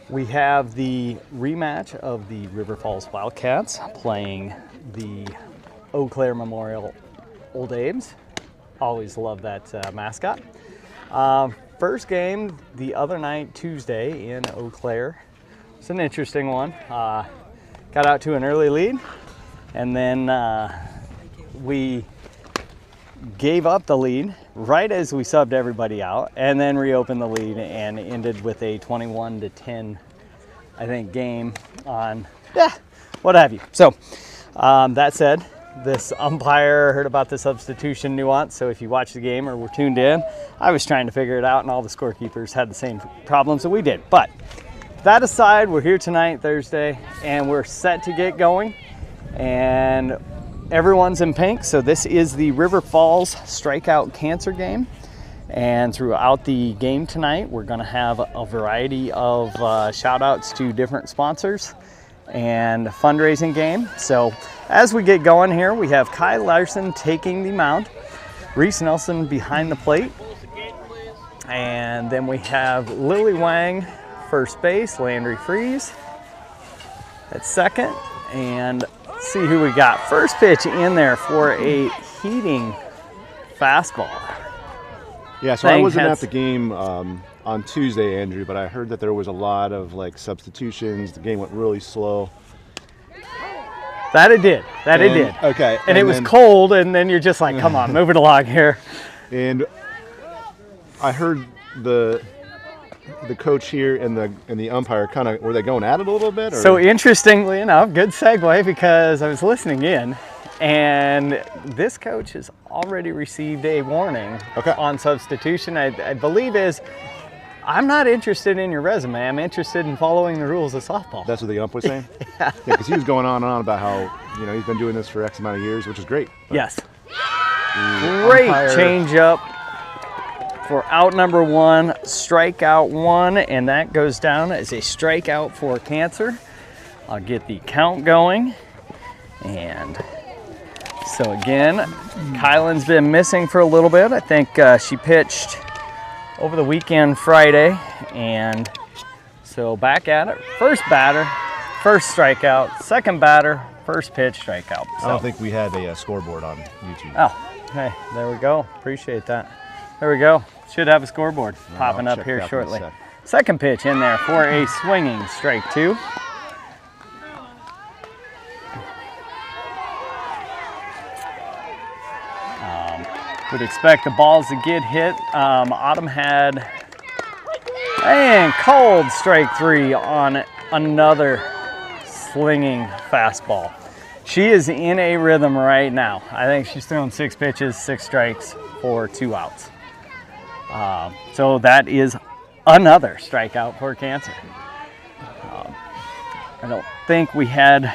We have the rematch of the River Falls Wildcats playing the Eau Claire Memorial Old Abe's. Always love that mascot. First game the other night, Tuesday, in Eau Claire. It's an interesting one. Got out to an early lead, and then we gave up the lead right as we subbed everybody out, and then reopened the lead and ended with a 21-10, I think, game on, what have you. So that said, this umpire heard about the substitution nuance, so if you watch the game or were tuned in, I was trying to figure it out, and all the scorekeepers had the same problems that we did. But that aside, we're here tonight, Thursday, and we're set to get going, and everyone's in pink. So this is the River Falls Strikeout Cancer game, and throughout the game tonight we're going to have a variety of shout outs to different sponsors and fundraising game. So as we get going here, we have Kai Larson taking the mound, Reese Nelson behind the plate, and then we have Lily Wang first base, Landry Freeze at second, and see who we got. First pitch in there for a heating fastball. Yeah, so I wasn't at the game on Tuesday, Andrew, but I heard that there was a lot of substitutions. The game went really slow. That it did. It did. Okay. And it was cold, and then you're just like, come on, move it along here. And I heard the coach here and the umpire kind of, were they going at it a little bit? Or? So interestingly enough, good segue, because I was listening in, and this coach has already received a warning on substitution. I believe is, I'm not interested in your resume. I'm interested in following the rules of softball. That's what the ump was saying? Yeah, because he was going on and on about how, he's been doing this for X amount of years, which is great. Yes. Great changeup for out number one, strikeout one, and that goes down as a strikeout for Cancer. I'll get the count going. And so again, Kylan's been missing for a little bit. I think she pitched over the weekend Friday, and so back at it. First batter, first strikeout. Second batter, first pitch, strikeout. So, I don't think we have a scoreboard on YouTube. Oh, hey, there we go. Appreciate that. There we go. Should have a scoreboard popping up here shortly. Second pitch in there for a swinging strike two. Would expect the balls to get hit. Autumn had, and cold strike three on another slinging fastball. She is in a rhythm right now. I think she's thrown 6 pitches, 6 strikes for 2 outs. So that is another strikeout for Cancer. I don't think we had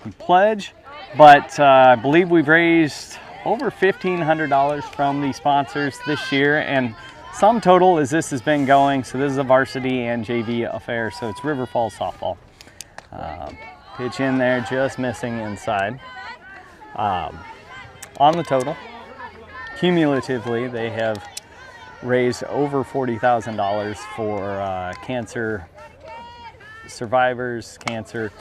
the pledge, but I believe we've raised over $1,500 from the sponsors this year, and sum total as this has been going, so this is a varsity and JV affair, so it's River Falls softball. Pitch in there, just missing inside. On the total, cumulatively, they have raised over $40,000 for cancer survivors, cancer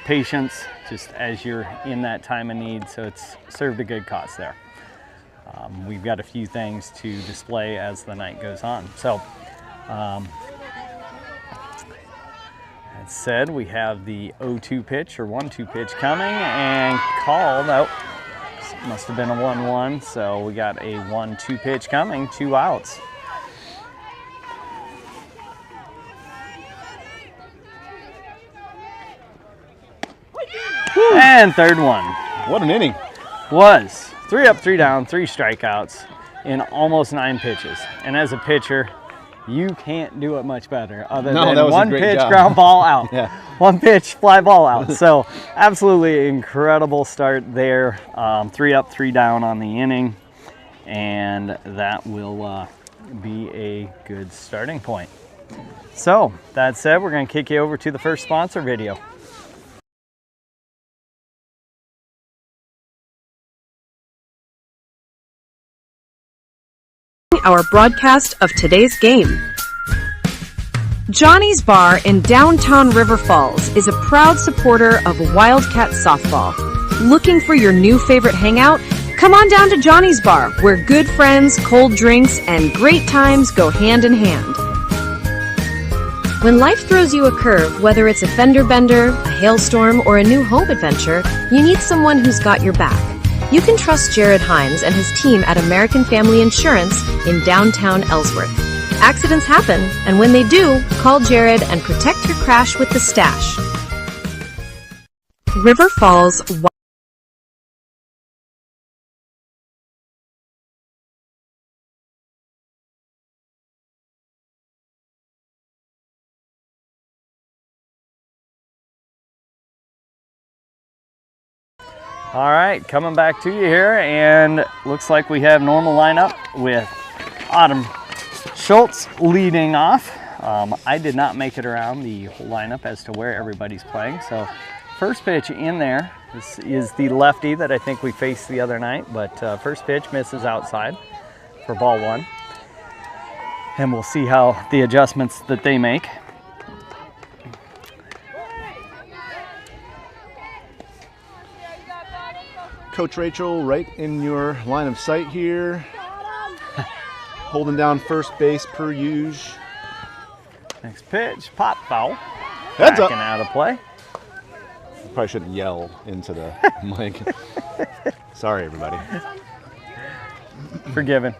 patients, just as you're in that time of need, so it's served a good cause there. We've got a few things to display as the night goes on. So, that said, we have the 0-2 pitch or 1-2 pitch coming and called out. Must have been a 1-1, so we got a 1-2 pitch coming, 2 outs. Woo. And third one. What an inning. Was 3 up, 3 down, 3 strikeouts in almost 9 pitches. And as a pitcher, you can't do it much better other than 1 pitch ground ball out. 1 pitch fly ball out. So absolutely incredible start there. 3 up, 3 down on the inning, and that will be a good starting point. So that said, we're going to kick you over to the first sponsor video. Our broadcast of today's game. Johnny's Bar in downtown River Falls is a proud supporter of Wildcat softball. Looking for your new favorite hangout? Come on down to Johnny's Bar, where good friends, cold drinks, and great times go hand in hand. When life throws you a curve, whether it's a fender bender, a hailstorm, or a new home adventure, you need someone who's got your back. You can trust Jared Hines and his team at American Family Insurance in downtown Ellsworth. Accidents happen, and when they do, call Jared and protect your crash with the stash. River Falls. All right, coming back to you here, and looks like we have normal lineup with Autumn Schultz leading off. I did not make it around the whole lineup as to where everybody's playing. So first pitch in there, this is the lefty that I think we faced the other night, but first pitch misses outside for ball one. And we'll see how the adjustments that they make. Coach Rachel, right in your line of sight here. Holding down first base per usual. Next pitch, pop foul. Heads up. Backing out of play. Probably shouldn't yell into the mic. Sorry, everybody. Forgiven.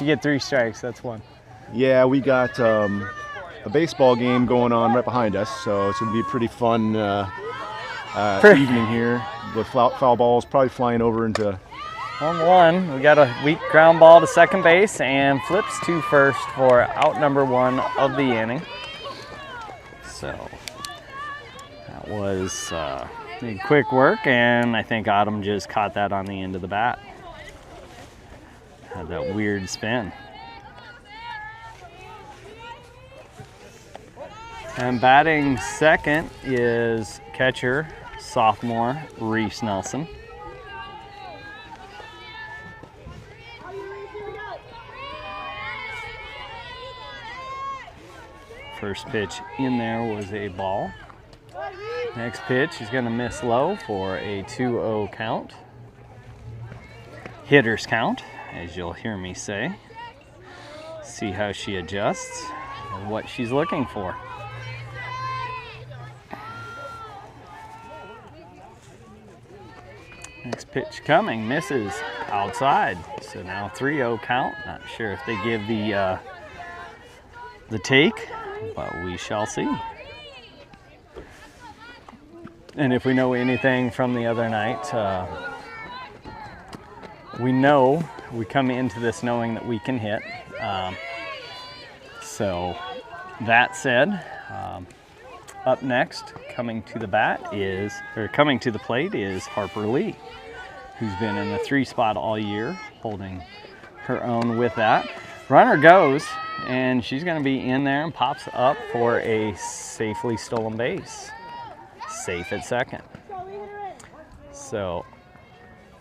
You get 3 strikes, that's one. Yeah, we got a baseball game going on right behind us, so it's going to be a pretty fun evening here with foul balls probably flying over into 1-1. We got a weak ground ball to second base and flips to first for out number 1 of the inning. So that was quick work, and I think Autumn just caught that on the end of the bat. Had that weird spin. And batting second is catcher, sophomore Reese Nelson. First pitch in there was a ball. Next pitch is going to miss low for a 2-0 count. Hitter's count, as you'll hear me say. See how she adjusts and what she's looking for. Next pitch coming, misses outside. So now 3-0 count. Not sure if they give the take, but we shall see. And if we know anything from the other night, we know we come into this knowing that we can hit. So that said, up next, coming to the plate is Harper Lee, who's been in the 3 spot all year, holding her own with that. Runner goes, and she's going to be in there and pops up for a safely stolen base. Safe at second. So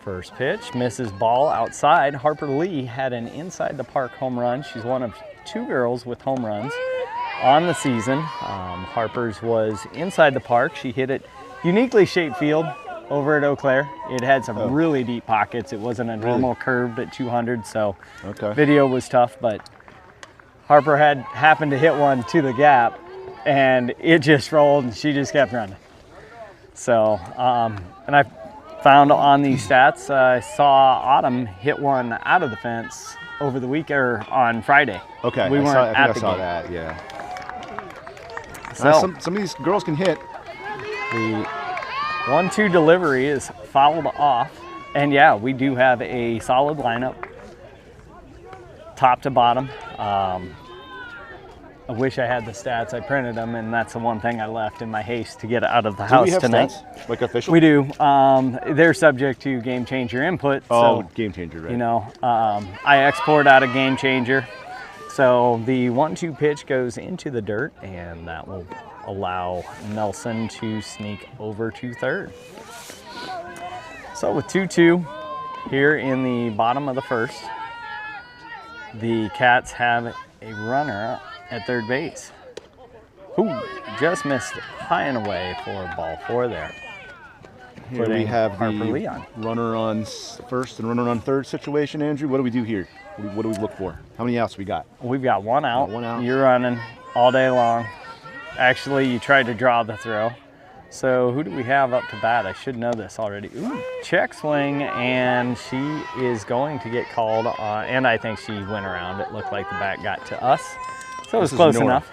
first pitch misses, ball outside. Harper Lee had an inside the park home run. She's one of 2 girls with home runs on the season. Harper's was inside the park. She hit it uniquely shaped field over at Eau Claire. It had some really deep pockets. It wasn't a normal curved at 200, so video was tough, but Harper had happened to hit one to the gap, and it just rolled, and she just kept running. So, and I found on these stats, I saw Autumn hit one out of the fence over the week, or on Friday. Okay, we weren't at the game. I saw that, yeah. So some of these girls can hit. The 1-2 delivery is fouled off, and yeah, we do have a solid lineup, top to bottom. I wish I had the stats. I printed them, and that's the one thing I left in my haste to get out of the house tonight. Stats? Like official? We do. They're subject to Game Changer input. Oh, so, Game Changer, right. You know, I export out of Game Changer. So the 1-2 pitch goes into the dirt, and that will allow Nelson to sneak over to third. So with 2-2 here in the bottom of the first, the Cats have a runner at third base. just missed it high and away for ball 4 there. Here we have Harper the Leon. runner on first and runner on third situation, Andrew. What do we do here? What do we look for? How many outs we got? We've got 1 out. One out. You're running all day long. Actually, you tried to draw the throw. So who do we have up to bat? I should know this already. Ooh, check swing, and she is going to get called on, and I think she went around. It looked like the bat got to us. So it was close enough.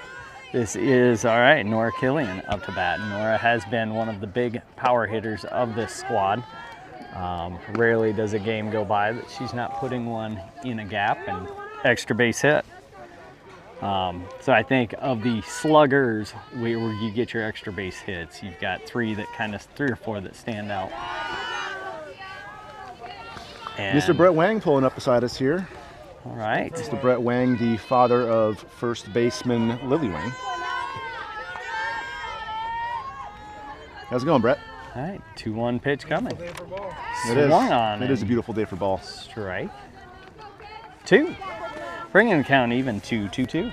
This is, all right, Nora Killian up to bat. Nora has been one of the big power hitters of this squad. Rarely does a game go by that she's not putting one in a gap and extra base hit. So I think of the sluggers where you get your extra base hits, you've got 3 or 4 that stand out. And Mr. Brett Wang pulling up beside us here. all right. Mr. Brett Wang, the father of first baseman Lily Wang. How's it going, Brett? All right, 2-1 pitch coming. It is. Swung on. It is a and beautiful day for ball. strike 2. Bringing the count even to 2-2.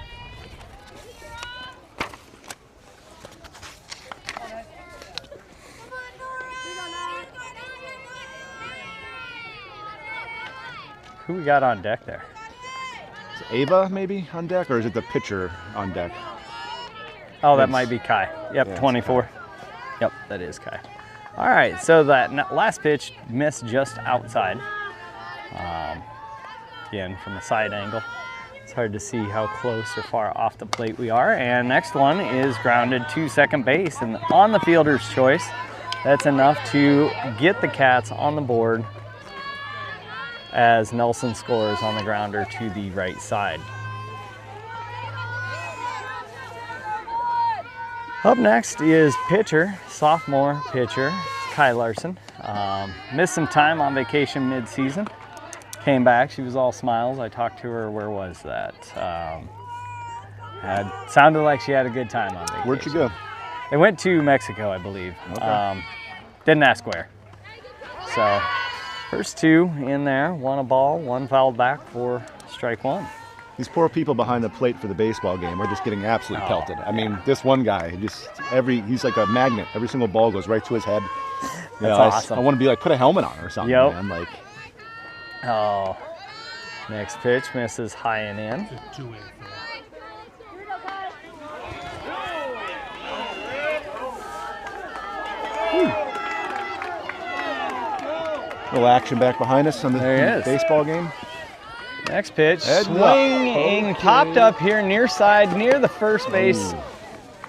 Who we got on deck there? Is Ava maybe on deck, or is it the pitcher on deck? Oh, that might be Kai. Yep, Yeah, it's 24. Yep, that is Kai. All right, so that last pitch missed just outside. Again, from a side angle. It's hard to see how close or far off the plate we are. And next one is grounded to second base. And on the fielder's choice, that's enough to get the Cats on the board as Nelson scores on the grounder to the right side. Up next is pitcher, sophomore pitcher, Kai Larson. Missed some time on vacation mid-season. Came back, she was all smiles. I talked to her, where was that? Sounded like she had a good time on vacation. Where'd you go? They went to Mexico, I believe. Okay. Didn't ask where. So, first 2 in there, 1 a ball, 1 fouled back for strike 1. These poor people behind the plate for the baseball game are just getting absolutely pelted. I mean, this one guy, he's like a magnet. Every single ball goes right to his head. That's awesome. I want to be like, put a helmet on or something, Yep. man. Like, Oh, next pitch misses high and in. little action back behind us on the There he is. baseball game. Next pitch, Heads up. swinging, popped up here near side, near the first base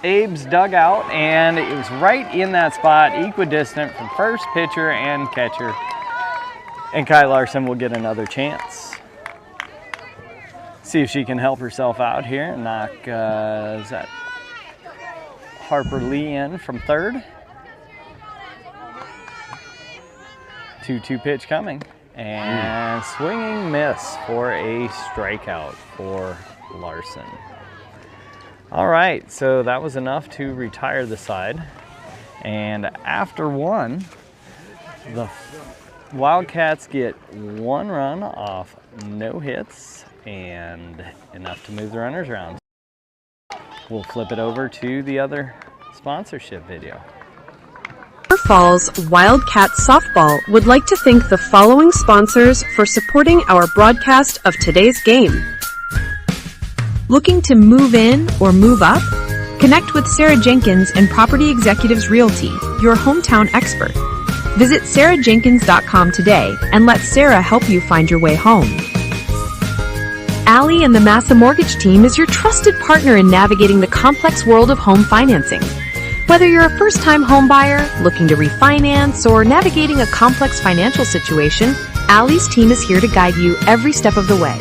Abe's dugout, and it was right in that spot, equidistant from first pitcher and catcher. And Kai Larson will get another chance. See if she can help herself out here and knock, is that Harper Lee in from third? 2-2 pitch coming. And swinging miss for a strikeout for Larson. All right, so that was enough to retire the side. And after 1, the Wildcats get 1 run off no hits and enough to move the runners around. We'll flip it over to the other sponsorship video. River Falls Wildcat Softball would like to thank the following sponsors for supporting our broadcast of today's game. Looking to move in or move up? Connect with Sarah Jenkins and Property Executives Realty, your hometown expert. Visit sarahjenkins.com today and let Sarah help you find your way home. Allie and the Massa Mortgage Team is your trusted partner in navigating the complex world of home financing. Whether you're a first-time home buyer, looking to refinance, or navigating a complex financial situation, Allie's team is here to guide you every step of the way.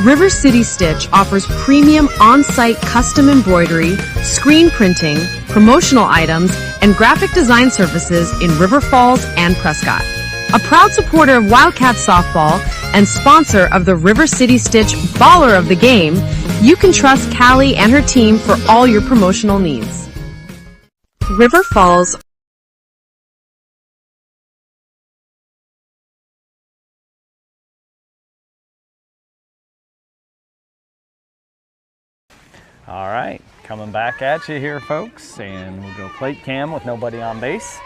River City Stitch offers premium on-site custom embroidery, screen printing, promotional items, and graphic design services in River Falls and Prescott. A proud supporter of Wildcat Softball and sponsor of the River City Stitch Baller of the Game, you can trust Callie and her team for all your promotional needs. River Falls All right, coming back at you here, folks, and we'll go plate cam with nobody on base.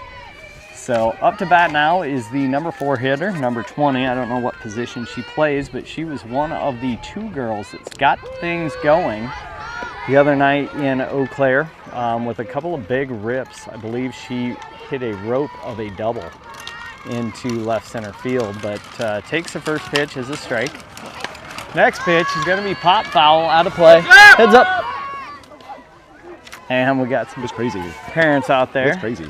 So up to bat now is the number 4 hitter, number 20. I don't know what position she plays, but she was one of the 2 girls that's got things going the other night in Eau Claire with a couple of big rips. I believe she hit a rope of a double into left center field, but takes the first pitch as a strike. Next pitch is going to be pop foul, out of play. Heads up. And we got some crazy. parents out there. It's crazy.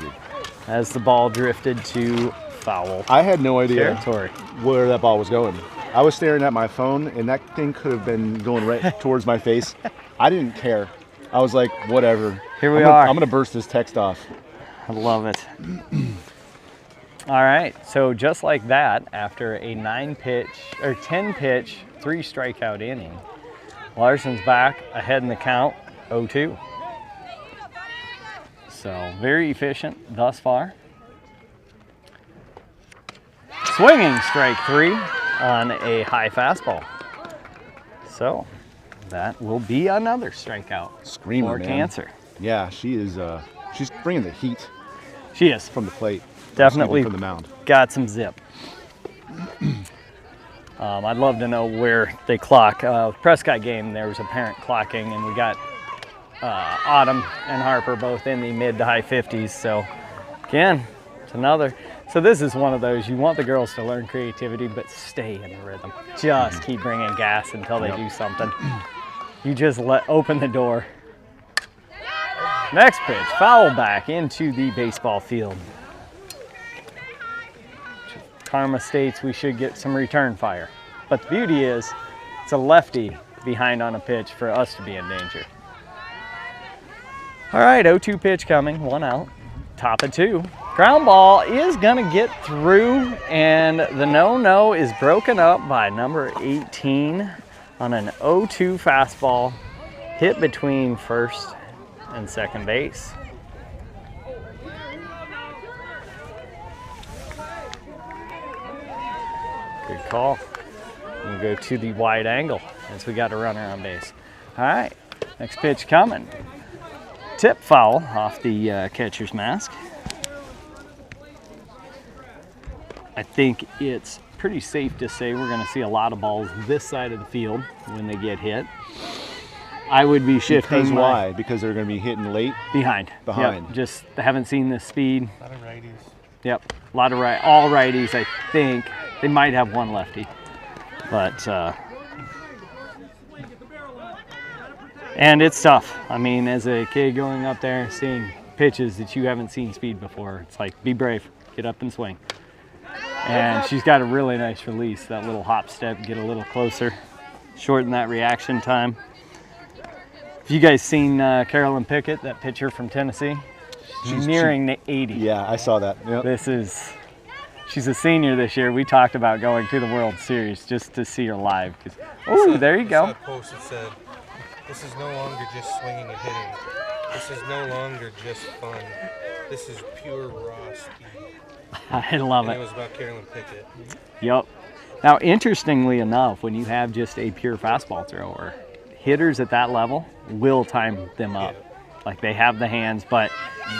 As the ball drifted to foul. I had no idea territory where that ball was going. I was staring at my phone, and that thing could have been going right towards my face. I didn't care. I was like, whatever. Here we are. I'm going to burst this text off. I love it. All right, so just like that, after a 10 pitch, 3 strikeout inning, Larson's back ahead in the count, 0-2. So very efficient thus far. Swinging strike 3 on a high fastball. So that will be another strikeout. Screamer, for man. Cancer. Yeah, she is. She's bringing the heat. She is. From the plate. Definitely from the mound. Got some zip. I'd love to know where they clock. Prescott game, there was apparent clocking, and we got Autumn and Harper both in the mid to high 50s. So again, it's another. So this is one of those, you want the girls to learn creativity, but stay in the rhythm. Just keep bringing gas until they do something. You just open the door. Next pitch, foul back into the baseball field. Karma states we should get some return fire. But the beauty is, it's a lefty behind on a pitch for us to be in danger. All right, 0-2 pitch coming, 1 out, top of 2. Ground ball is gonna get through, and the no-no is broken up by number 18 on an 0-2 fastball hit between first and second base. Good call. We'll go to the wide angle as we got a runner on base. All right, next pitch coming. Tip foul off the catcher's mask. I think it's pretty safe to say we're going to see a lot of balls this side of the field when they get hit. I would be shifting. Because why? Because they're going to be hitting late? Behind. Behind. Yep. Just haven't seen the speed. A lot of righties. Yep. A lot of all righties, I think. They might have one lefty. But, and it's tough. I mean, as a kid going up there, seeing pitches that you haven't seen speed before, it's like, be brave, get up and swing. And she's got a really nice release, that little hop step, get a little closer, shorten that reaction time. Have you guys seen Carolyn Pickett, that pitcher from Tennessee? She's nearing 80. Yeah, I saw that. Yep. She's a senior this year. We talked about going to the World Series just to see her live. Oh, there you go. I saw a post that said, this is no longer just swinging and hitting. This is no longer just fun. This is pure raw speed. I love and it. It was about Carolyn Pickett. Yep. Now, interestingly enough, when you have just a pure fastball thrower, hitters at that level will time them up. Like they have the hands, but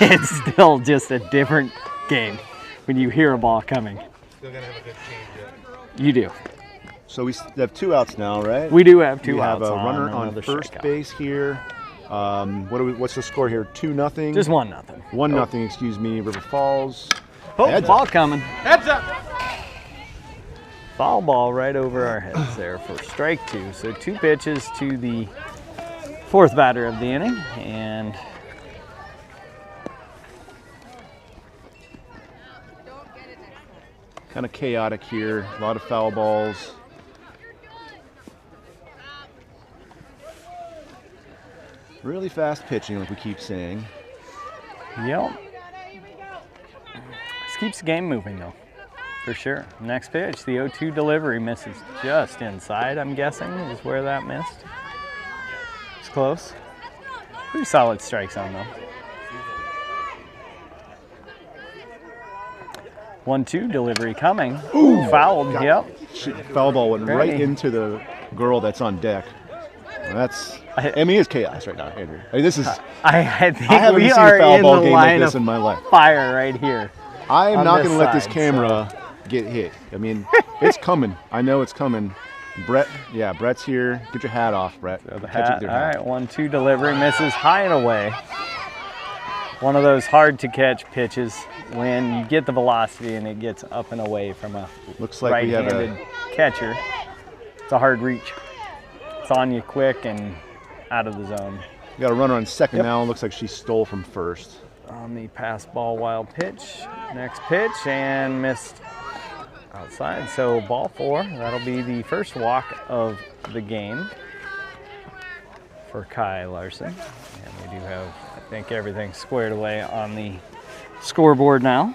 it's still just a different game when you hear a ball coming. Still gotta have a good change. You do. So we have 2 outs now, right? We do have 2 we outs. We have a runner on first base here. What's the score here? 2-0. Just 1-0. 1-0. Excuse me. River Falls. Oh, ball coming. Heads up! Foul ball right over our heads there for strike 2. So 2 pitches to the 4th batter of the inning, and kind of chaotic here. A lot of foul balls. Really fast pitching, like we keep saying. Yep. This keeps the game moving, though, for sure. Next pitch, the 0-2 delivery misses just inside, I'm guessing, is where that missed. It's close. Pretty solid strike zone, though. 1-2 delivery coming. Ooh, fouled. God. Yep. Foul ball went right into the girl that's on deck. I mean, it's chaos right now, Andrew. I mean, this is. I think I haven't we seen a are foul in ball the game like line this of in my life. fire right here. I am on not this going to let this side, camera get hit. I mean, it's coming. I know it's coming. Brett, yeah, Brett's here. Get your hat off, Brett. So the Catch it hat, with all your hat. right, 1-2 delivery, misses high and away. One of those hard to catch pitches when you get the velocity and it gets up and away from a Looks like we have right-handed catcher. It's a hard reach. It's on you quick and out of the zone. We got a runner on second Yep. now. Looks like she stole from first. On the pass ball wild pitch. Next pitch and missed outside. So ball 4. That'll be the first walk of the game for Kai Larson. And we do have, I think, everything squared away on the scoreboard now.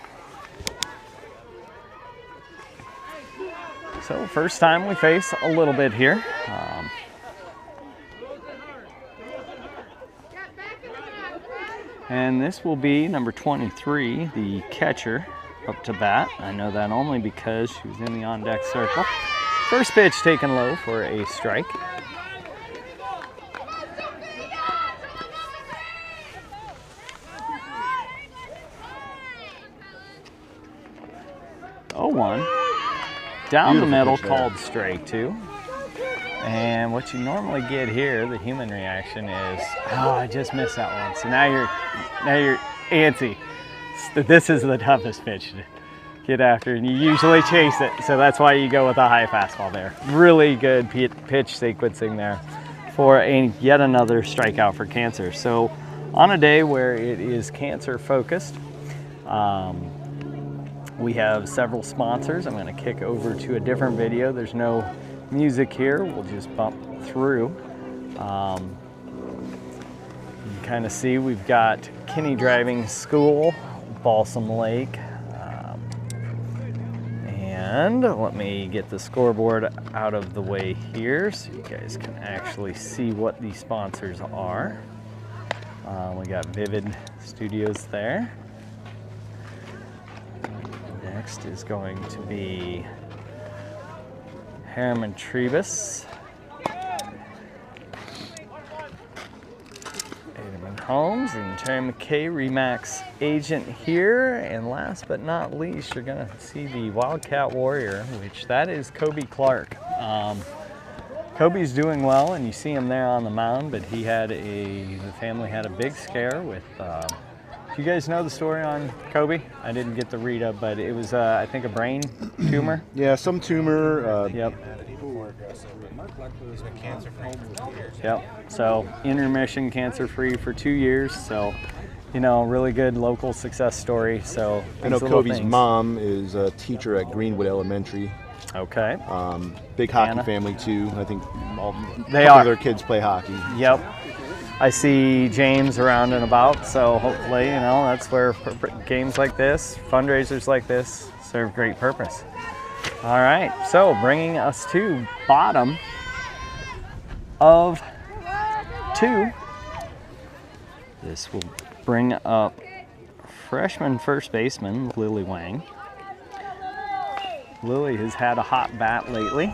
So first time we face a little bit here. And this will be number 23, the catcher, up to bat. I know that only because she was in the on-deck circle. First pitch taken low for a strike. Oh, 1. Down the Beautiful middle, pitch there. called strike 2. And what you normally get here, the human reaction is, oh, I just missed that one. So now you're antsy. This is the toughest pitch to get after, and you usually chase it. So that's why you go with a high fastball there. Really good pitch sequencing there for yet another strikeout for Cancer. So on a day where it is Cancer focused, we have several sponsors. I'm going to kick over to a different video. There's no music here. We'll just bump through. You can kind of see we've got Kinney Driving School, Balsam Lake, and let me get the scoreboard out of the way here so you guys can actually see what the sponsors are. We got Vivid Studios there. Next is going to be Harriman Trebus, Aderman Homes, and Terry McKay, Remax agent here. And last but not least, you're gonna see the Wildcat Warrior, which that is Kobe Clark. Kobe's doing well, and you see him there on the mound, but he had the family had a big scare with, do you guys know the story on Kobe? I didn't get the read up, but it was, I think, a brain tumor. Yeah, some tumor. Yep. He's been cancer-free for 2 years. Yep. So in remission, cancer-free for 2 years. So, you know, really good local success story. So I know these little Kobe's things. mom is a teacher at Greenwood Elementary. Okay. Big hockey Anna. family too. I think all They couple are. of their kids play hockey. Yep. I see James around and about. So hopefully, you know, that's where games like this, fundraisers like this, serve great purpose. All right. So bringing us to bottom of 2. This will bring up freshman first baseman Lily Wang. Lily has had a hot bat lately.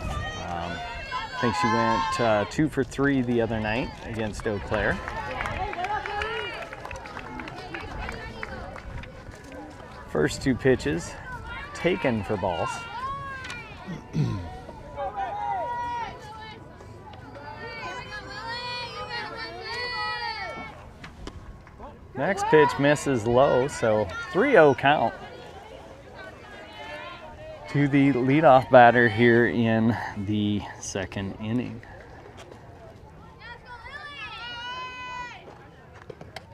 I think she went 2 for 3 the other night against Eau Claire. First 2 pitches taken for balls. Next pitch misses low, so 3-0 count to the leadoff batter here in the second inning.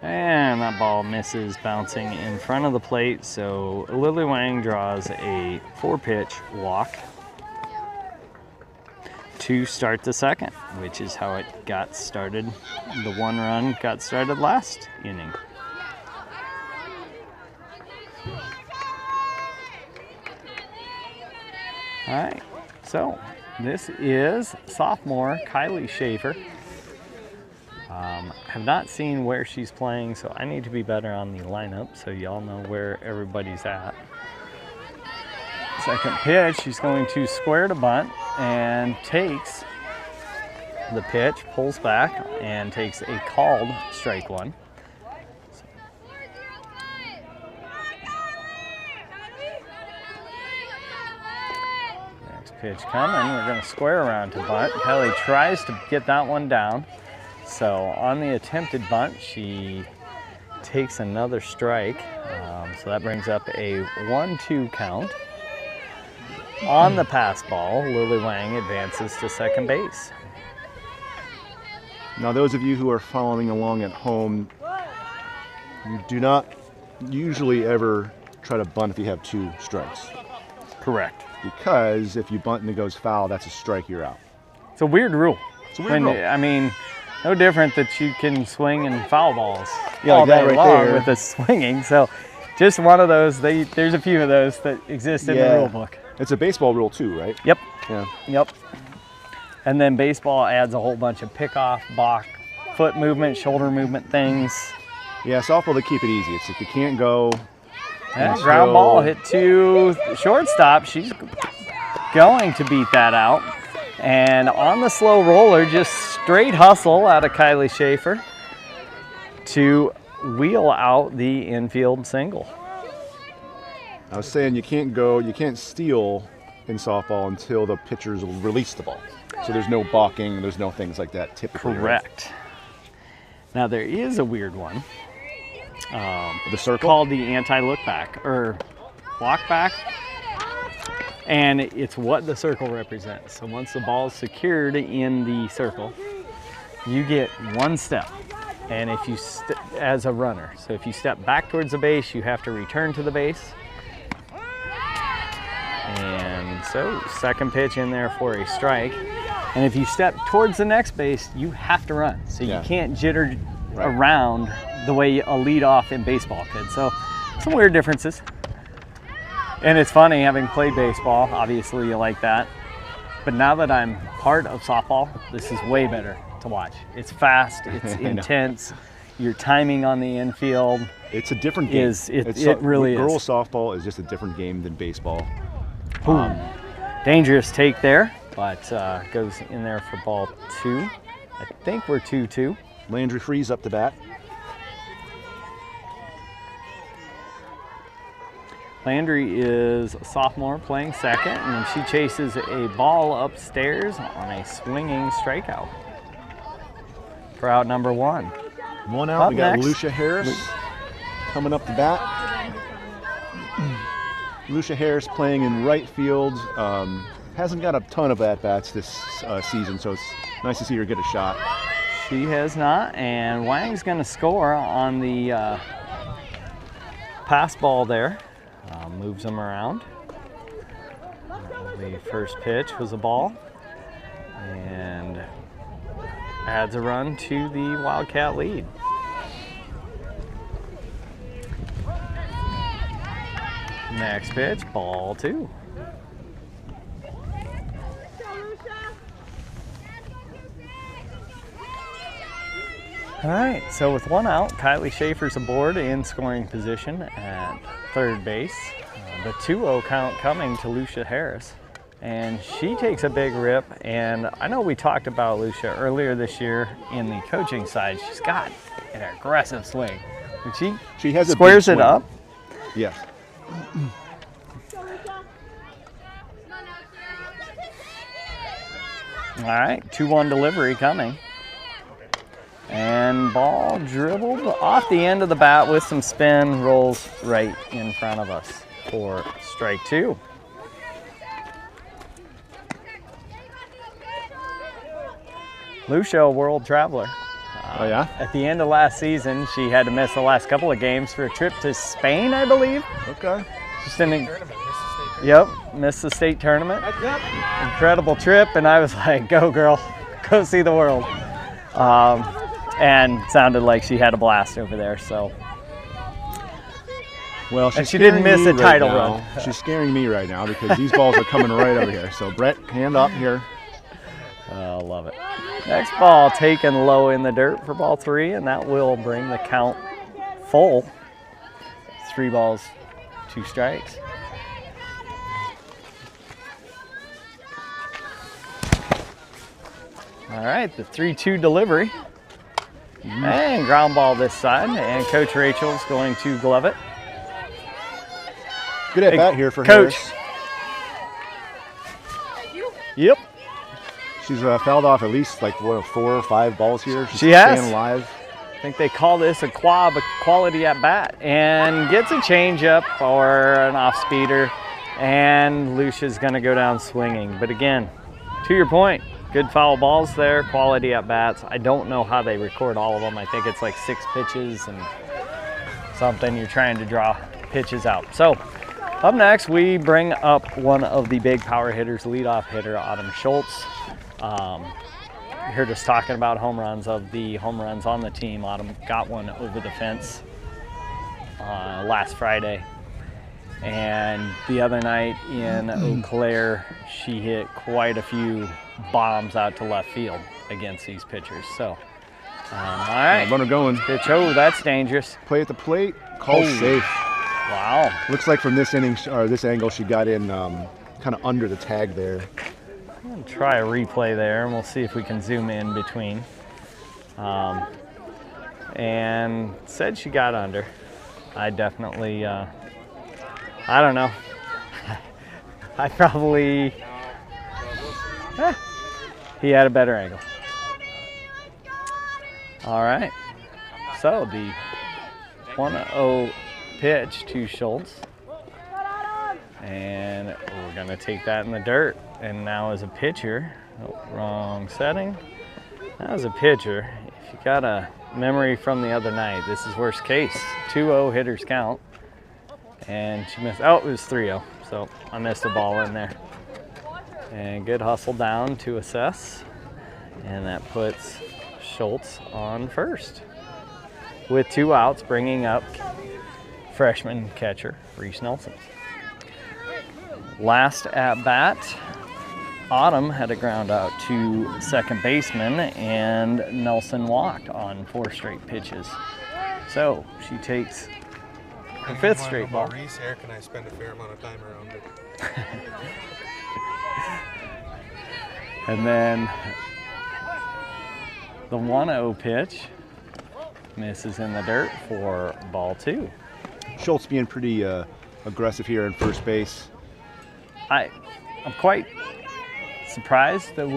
And that ball misses, bouncing in front of the plate, so Lily Wang draws a 4-pitch walk to start the second, which is how it got started. The 1 run got started last inning. All right, so this is sophomore Kylie Schaefer. Have not seen where she's playing, so I need to be better on the lineup so y'all know where everybody's at. Second pitch, she's going to square to bunt and takes the pitch, pulls back, and takes a called strike one. Next pitch coming. We're going to square around to bunt. Kylie tries to get that one down. So on the attempted bunt, she takes another strike. So that brings up a 1-2 count. On the pass ball, Lily Wang advances to second base. Now, those of you who are following along at home, you do not usually ever try to bunt if you have 2 strikes. Correct. Because if you bunt and it goes foul, that's a strike, you're out. It's a weird rule. It's a weird rule. I mean, no different that you can swing and foul balls Yeah, all like that day right long there. with the swinging. So just one of those. There's a few of those that exist in the rule book. It's a baseball rule too, right? Yep. Yeah. Yep. And then baseball adds a whole bunch of pickoff, balk, foot movement, shoulder movement things. Yeah, softball, they keep it easy. It's if you can't go. Yeah, ground ball hit to shortstop. She's going to beat that out. And on the slow roller, just straight hustle out of Kylie Schaefer to wheel out the infield single. I was saying you can't steal in softball until the pitchers will release the ball. So there's no balking, there's no things like that typically. Correct. Now there is a weird one. The circle? Called the anti-look back or walk back. And it's what the circle represents. So once the ball is secured in the circle, you get 1 step. And if you, as a runner, so if you step back towards the base, you have to return to the base. And so second pitch in there for a strike. And if you step towards the next base, you have to run. So you can't jitter around the way a leadoff in baseball could. So some weird differences. And it's funny, having played baseball, obviously you like that. But now that I'm part of softball, this is way better to watch. It's fast, it's intense. Your timing on the infield. It's a different game. It really is. Girls softball is just a different game than baseball. Dangerous take there, but goes in there for ball 2. I think we're 2-2. Landry Freeze up to bat. Landry is a sophomore playing second, and she chases a ball upstairs on a swinging strikeout for out number 1. 1 out. Up We got next. Lucia Harris coming up to bat. Lucia Harris playing in right field. Hasn't got a ton of at-bats this season, so it's nice to see her get a shot. She has not, and Wang's going to score on the pass ball there. Moves them around. The first pitch was a ball, and adds a run to the Wildcat lead. Next pitch, ball 2. All right, so with 1 out, Kylie Schaefer's aboard in scoring position at third base. The 2-0 count coming to Lucia Harris. And she takes a big rip, and I know we talked about Lucia earlier this year in the coaching side. She's got an aggressive swing. When she has squares it up. Yes. All right, 2-1 delivery coming. And ball dribbled off the end of the bat with some spin, rolls right in front of us for strike 2. Lucia, a world traveler. Oh yeah? At the end of last season, she had to miss the last couple of games for a trip to Spain, I believe. Okay. Just Yep, missed the state tournament. Incredible trip, and I was like, go girl, go see the world. And sounded like she had a blast over there, so. Well, and she didn't miss a title run. She's scaring me right now because these balls are coming right over here. So Brett, hand up here. Oh, love it. Next ball taken low in the dirt for ball 3, and that will bring the count full. 3 balls, 2 strikes. All right, the 3-2 delivery. And ground ball this side, and Coach Rachel's going to glove it. Good at bat here for Coach. Harris. Yep. She's fouled off at least like 4 or 5 balls here. She's She has. staying alive. I think they call this a quality at bat, and gets a changeup or an off speeder, and Lucia's going to go down swinging. But again, to your point, good foul balls there, quality at bats. I don't know how they record all of them. I think it's like 6 pitches and something. You're trying to draw pitches out. So up next, we bring up one of the big power hitters, leadoff hitter Autumn Schultz. You heard us talking about home runs. Of the home runs on the team, Autumn got one over the fence last Friday. And the other night in Eau Claire, she hit quite a few bombs out to left field against these pitchers. So, all right. Runner going. Pitch, oh, that's dangerous. Play at the plate. Call safe. Wow. Looks like from this inning or this angle, she got in kind of under the tag there. I'm going to try a replay there, and we'll see if we can zoom in between. And said she got under. I definitely, I don't know. I probably, he had a better angle. All right. So the 1-0 pitch to Schultz. And we're going to take that in the dirt. And now as a pitcher, oh, wrong setting. Now as a pitcher, if you got a memory from the other night, this is worst case. 2-0 hitters count. And she missed, oh, it was 3-0. So I missed a ball in there. And good hustle down to assess. And that puts Schultz on first. With 2 outs, bringing up freshman catcher Reese Nelson. Last at bat, Autumn had a ground out to second baseman, and Nelson walked on 4 straight pitches. So she takes her 5th straight ball. Reese, Eric and I spend a fair amount of time around it. And then the 1-0 pitch misses in the dirt for ball 2. Schultz being pretty aggressive here in first base. I'm quite surprised that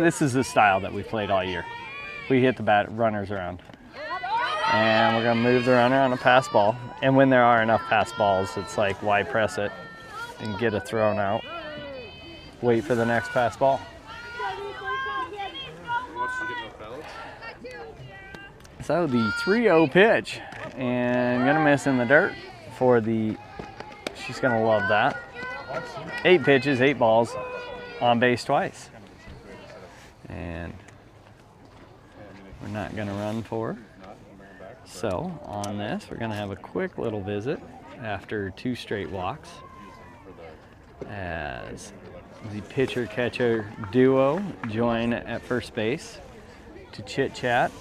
this is the style that we played all year. We hit the runners around. And we're going to move the runner on a pass ball. And when there are enough pass balls, it's like, why press it and get it thrown out? Wait for the next pass ball. So the 3-0 pitch, and going to miss in the dirt for the, she's going to love that. 8 pitches, 8 balls, on base twice. And we're not going to run for her. So on this, we're going to have a quick little visit after 2 straight walks as the pitcher-catcher duo join at first base to chit-chat.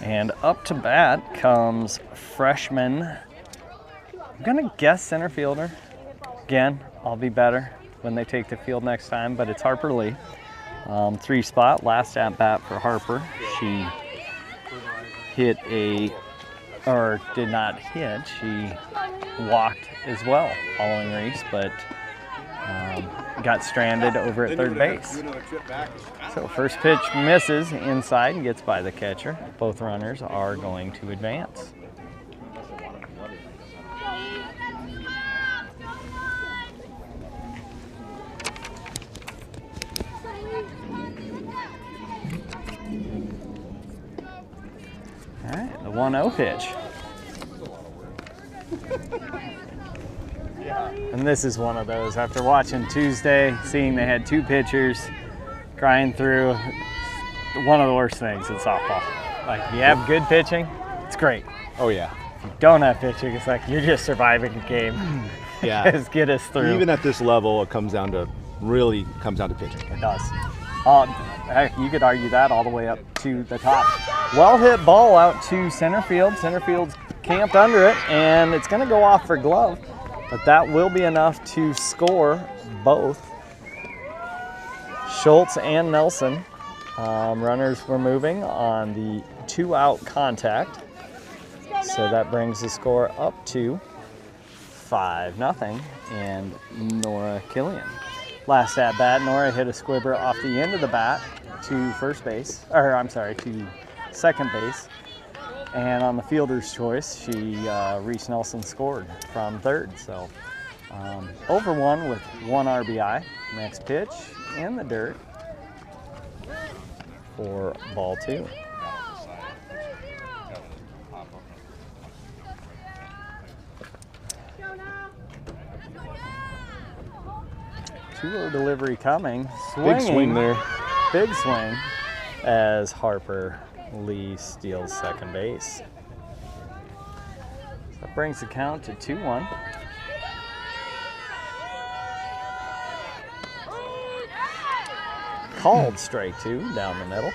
And up to bat comes freshman, I'm gonna guess center fielder. Again, I'll be better when they take the field next time, but it's Harper Lee. 3 spot, last at bat for Harper. She hit did not hit, she walked as well following Reese, but got stranded over at third base. So first pitch misses inside and gets by the catcher. Both runners are going to advance. All right, the 1-0 pitch. And this is one of those, after watching Tuesday, seeing they had 2 pitchers crying through, one of the worst things in softball. Like, if you have good pitching, it's great. Oh yeah. If you don't have pitching, it's like you're just surviving a game. Yeah. Just get us through. Even at this level, it really comes down to pitching. It does. Heck, you could argue that all the way up to the top. Well hit ball out to center field. Center field's camped under it, and it's going to go off for glove, but that will be enough to score both Schultz and Nelson. Runners were moving on the 2-out contact, so that brings the score up to 5-0, and Nora Killian. Last at bat, Nora hit a squibber off the end of the bat to to second base. And on the fielder's choice, Reese Nelson scored from third. So over 1 with 1 RBI. Next pitch in the dirt for ball 2. Two-0 delivery coming. Swinging. Big swing there. Big swing as Harper Lee steals second base. That brings the count to 2-1. Called strike 2 down the middle.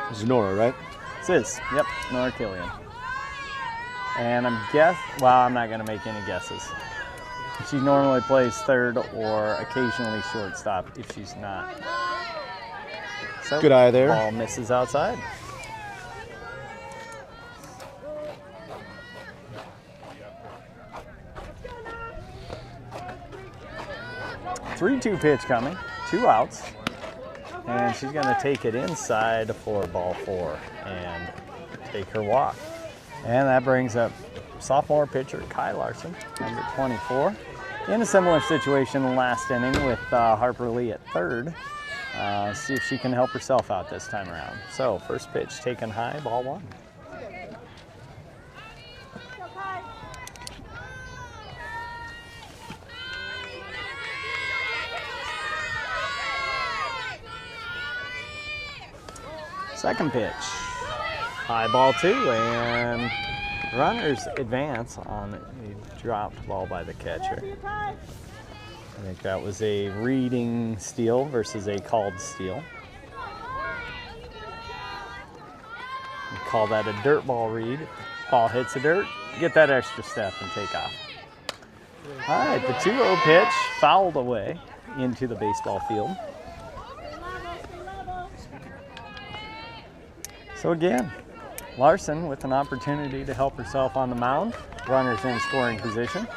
This is Nora, right? This is, yep, Nora Killian. And I'm not going to make any guesses. She normally plays third or occasionally shortstop if she's not. So good eye there. Ball misses outside. Three-two pitch coming, 2 outs. And she's going to take it inside for ball 4 and take her walk. And that brings up sophomore pitcher Kai Larson, number 24. In a similar situation last inning with Harper Lee at third. See if she can help herself out this time around. So first pitch taken high, ball 1. Second pitch, high ball 2, and runners advance on a dropped ball by the catcher. I think that was a reading steal versus a called steal. We call that a dirt ball read. Ball hits the dirt, get that extra step and take off. All right, the 2-0 pitch fouled away into the baseball field. So again, Larson with an opportunity to help herself on the mound. Runners in scoring position.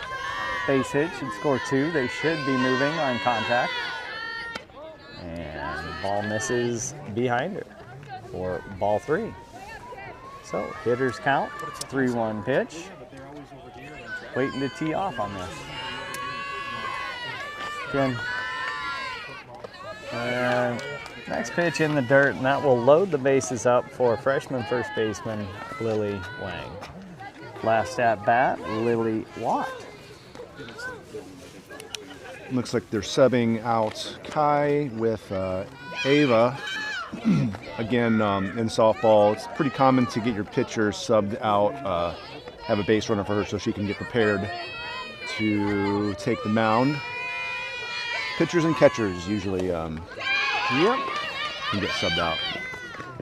Base hit should score 2. They should be moving on contact. And the ball misses behind her for ball 3. So hitters count, 3-1 pitch. Waiting to tee off on this. Again, next pitch in the dirt, and that will load the bases up for freshman first baseman Lily Wang. Last at bat, Lily Watt. Looks like they're subbing out Kai with Ava. Again, in softball, it's pretty common to get your pitcher subbed out, have a base runner for her so she can get prepared to take the mound. Pitchers and catchers usually can get subbed out.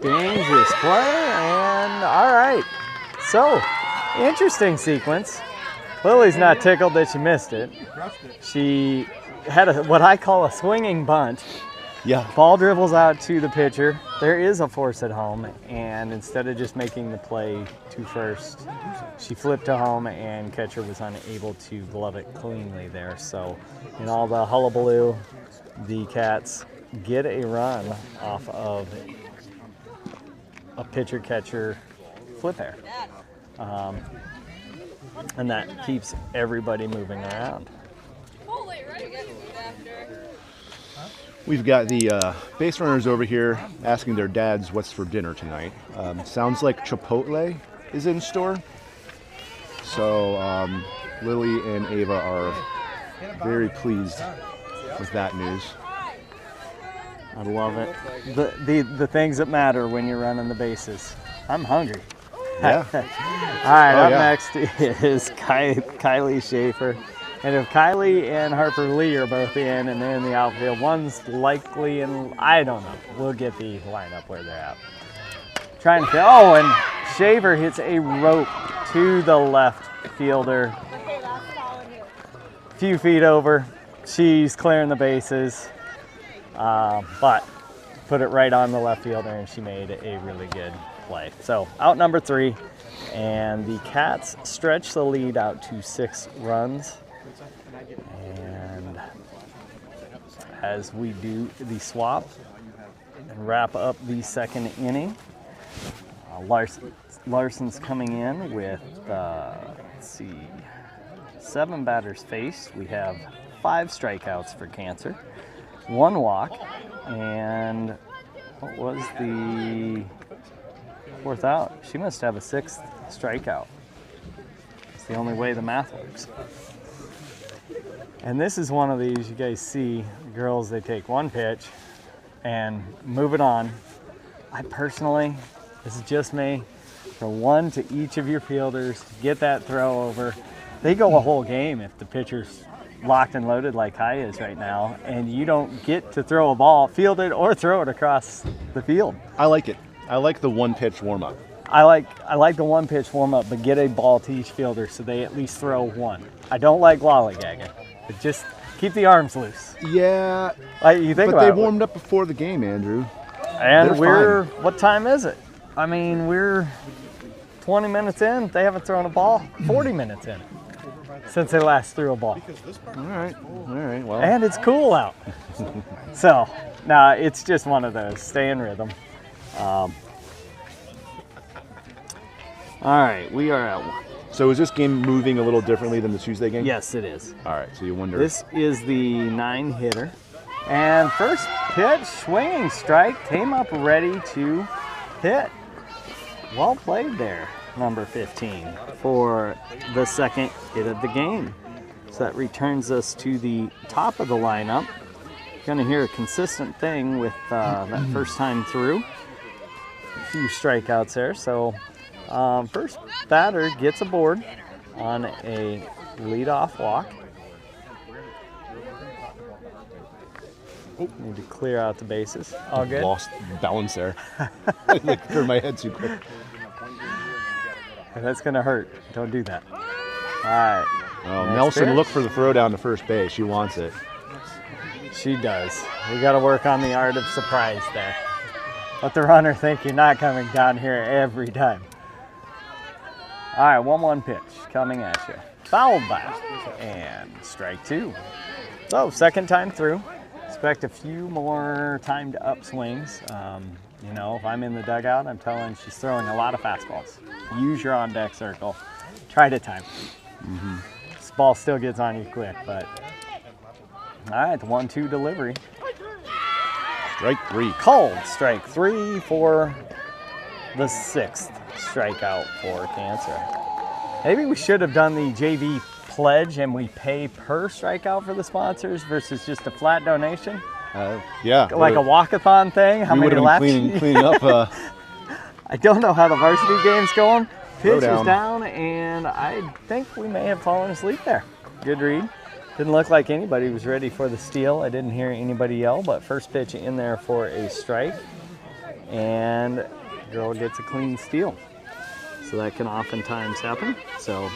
Dangerous play, and all right. So, interesting sequence. Lily's not tickled that she missed it. She had what I call a swinging bunt. Yeah. Ball dribbles out to the pitcher. There is a force at home, and instead of just making the play to first, she flipped to home, and catcher was unable to glove it cleanly there. So, in all the hullabaloo, the Cats get a run off of a pitcher-catcher flip error. And that keeps everybody moving around. We've got the base runners over here asking their dads what's for dinner tonight. Sounds like Chipotle is in store. So Lily and Ava are very pleased with that news. I love it. The things that matter when you're running the bases. I'm hungry. Yeah. All right, up next is Kylie Schaefer. And if Kylie and Harper Lee are both in and they're in the outfield, one's likely in, I don't know. We'll get the lineup where they're at. Trying to, oh, and Shaver hits a rope to the left fielder. A few feet over. She's clearing the bases, but put it right on the left fielder, and she made a really good play. So out number 3, and the Cats stretch the lead out to 6 runs. And as we do the swap and wrap up the second inning, Larson's coming in with, let's see, 7 batters faced. We have 5 strikeouts for Cancer, 1 walk, and what was the 4th out? She must have a 6th strikeout. It's the only way the math works. And this is one of these, you guys see, girls, they take 1 pitch and move it on. I personally, this is just me, for 1 to each of your fielders, get that throw over. They go a whole game if the pitcher's locked and loaded like Kai is right now, and you don't get to throw a ball, field it, or throw it across the field. I like it. I like the 1-pitch warm-up. I like the 1-pitch warm-up, but get a ball to each fielder so they at least throw 1. I don't like lollygagging. But just keep the arms loose. Yeah, You think but about they it. warmed up before the game, Andrew. And They're fine. what time is it? I mean, we're 20 minutes in. They haven't thrown a ball. 40 minutes in since they last threw a ball. All right, well. And it's cool out. So, no, it's just one of those. Stay in rhythm. All right, we are at 1. So is this game moving a little differently than the Tuesday game? Yes, it is. All right, so you wonder. This is the 9-hitter. And first pitch, swinging strike, came up ready to hit. Well played there, number 15, for the 2nd hit of the game. So that returns us to the top of the lineup. Going to hear a consistent thing with that first time through. A few strikeouts there. So first batter gets aboard on a leadoff walk. Need to clear out the bases. All good? Lost balance there. I turned my head too quick. That's going to hurt. Don't do that. All right. Oh, Next Nelson pitch. looked for the throw down to first base. She wants it. She does. We got to work on the art of surprise there. Let the runner think you're not coming down here every time. All right, 1-1 pitch coming at you. Fouled back. And strike 2. So, 2nd time through. Expect a few more timed upswings. You know, if I'm in the dugout, I'm telling she's throwing a lot of fastballs. Use your on-deck circle. Try to time. This ball still gets on you quick, but all right, the 1-2 delivery. Strike 3. Called strike 3 for the 6th strikeout for Cancer. Maybe we should have done the JV pledge and we pay per strikeout for the sponsors versus just a flat donation. Yeah. Like a walkathon thing. How we many would laps? have been cleaning up. I don't know how the varsity game's going. Pitch is down. down, and I think we may have fallen asleep there. Good read. Didn't look like anybody was ready for the steal. I didn't hear anybody yell, but first pitch in there for a strike. And girl gets a clean steal. So that can oftentimes happen. So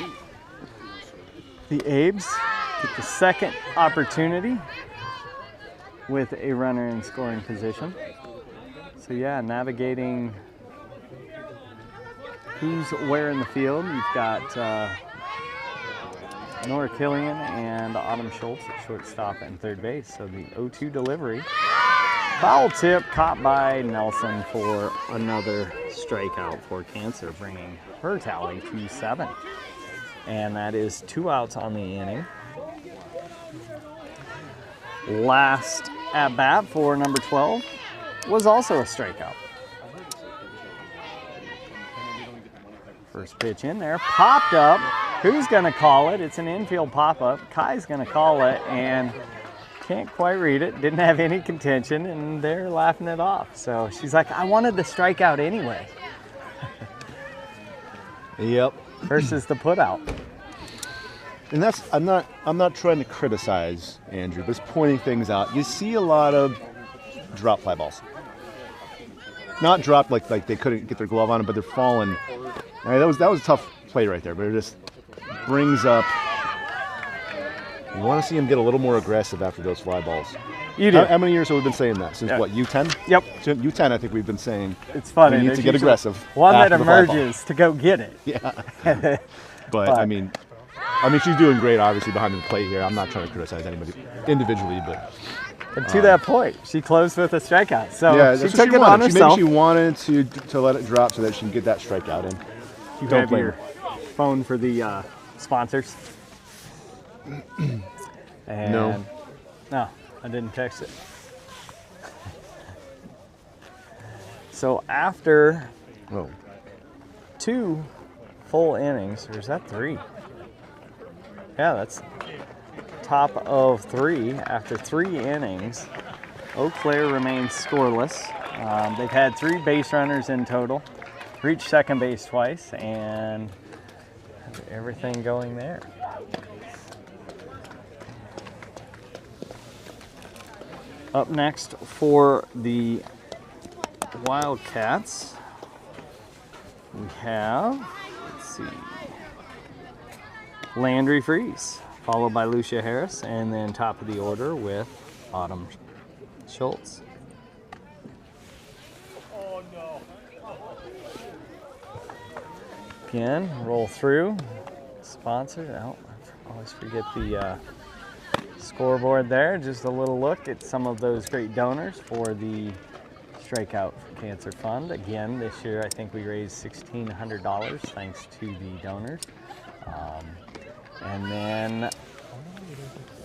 the Abes get the 2nd opportunity with a runner in scoring position. So yeah, navigating who's where in the field. You've got Nora Killian and Autumn Schultz at shortstop and third base. So the 0-2 delivery. Foul tip caught by Nelson for another strikeout for Cancer, bringing her tally to 7. And that is 2 outs on the inning. Last at bat for number 12 was also a strikeout. First pitch in there, popped up. Who's going to call it? It's an infield pop-up. Kai's going to call it and can't quite read it. Didn't have any contention, and they're laughing it off. So she's like, I wanted the strikeout anyway. Yep. Versus the put out. and that's I'm not trying to criticize Andrew, but it's pointing things out. You see a lot of drop fly balls. Not dropped like they couldn't get their glove on it, but they're falling. I mean, that was a tough play right there, but it just brings up. You want to see him get a little more aggressive after those fly balls. You do. How many years have we been saying that? Since what, U10? Yep. Since U10, I think we've been saying it's funny. we need to get aggressive. One that after the fly ball. emerges to go get it. Yeah. But I mean, she's doing great, obviously, behind the plate here. I'm not trying to criticize anybody individually, but to that point, she closed with a strikeout. So yeah, she took it on Maybe herself. she wanted to let it drop so that she can get that strikeout in. You Don't have blame your her. phone for the sponsors. And No, I didn't text it. So after Oh, 2 full innings, or is that 3? Yeah, that's top of 3. After 3 innings, Eau Claire remains scoreless. They've had 3 base runners in total, reached second base twice, and everything going there. Up next for the Wildcats, we have, let's see, Landry Freeze, followed by Lucia Harris, and then top of the order with Autumn Schultz. Again, roll through. Sponsor. Oh, I always forget the scoreboard there. Just a little look at some of those great donors for the Strikeout for Cancer Fund. Again, this year I think we raised $1,600 thanks to the donors. And then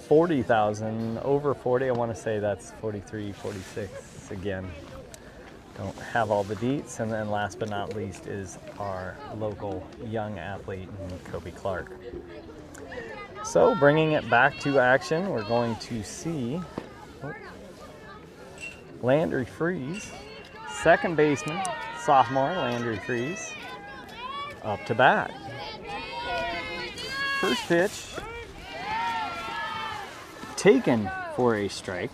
40,000, over 40, I want to say that's 43, 46 again. Don't have all the deets. And then last but not least is our local young athlete, Kobe Clark. So bringing it back to action, we're going to see Landry Freeze, second baseman, sophomore Landry Freeze, up to bat. First pitch, taken for a strike.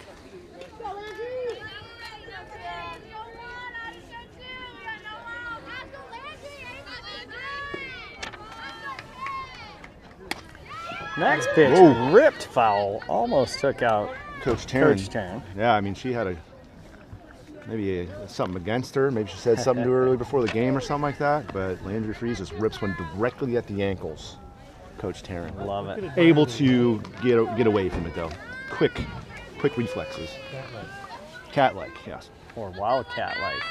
Next pitch, ripped foul, almost took out Coach Taryn. Coach Taryn. Yeah, I mean, she had maybe something against her. Maybe she said something to her early before the game or something like that. But Landry Freeze just rips one directly at the ankles. Coach Taryn. Love it. Able to get away from it though. Quick reflexes. Cat-like, yes. Or Wildcat-like.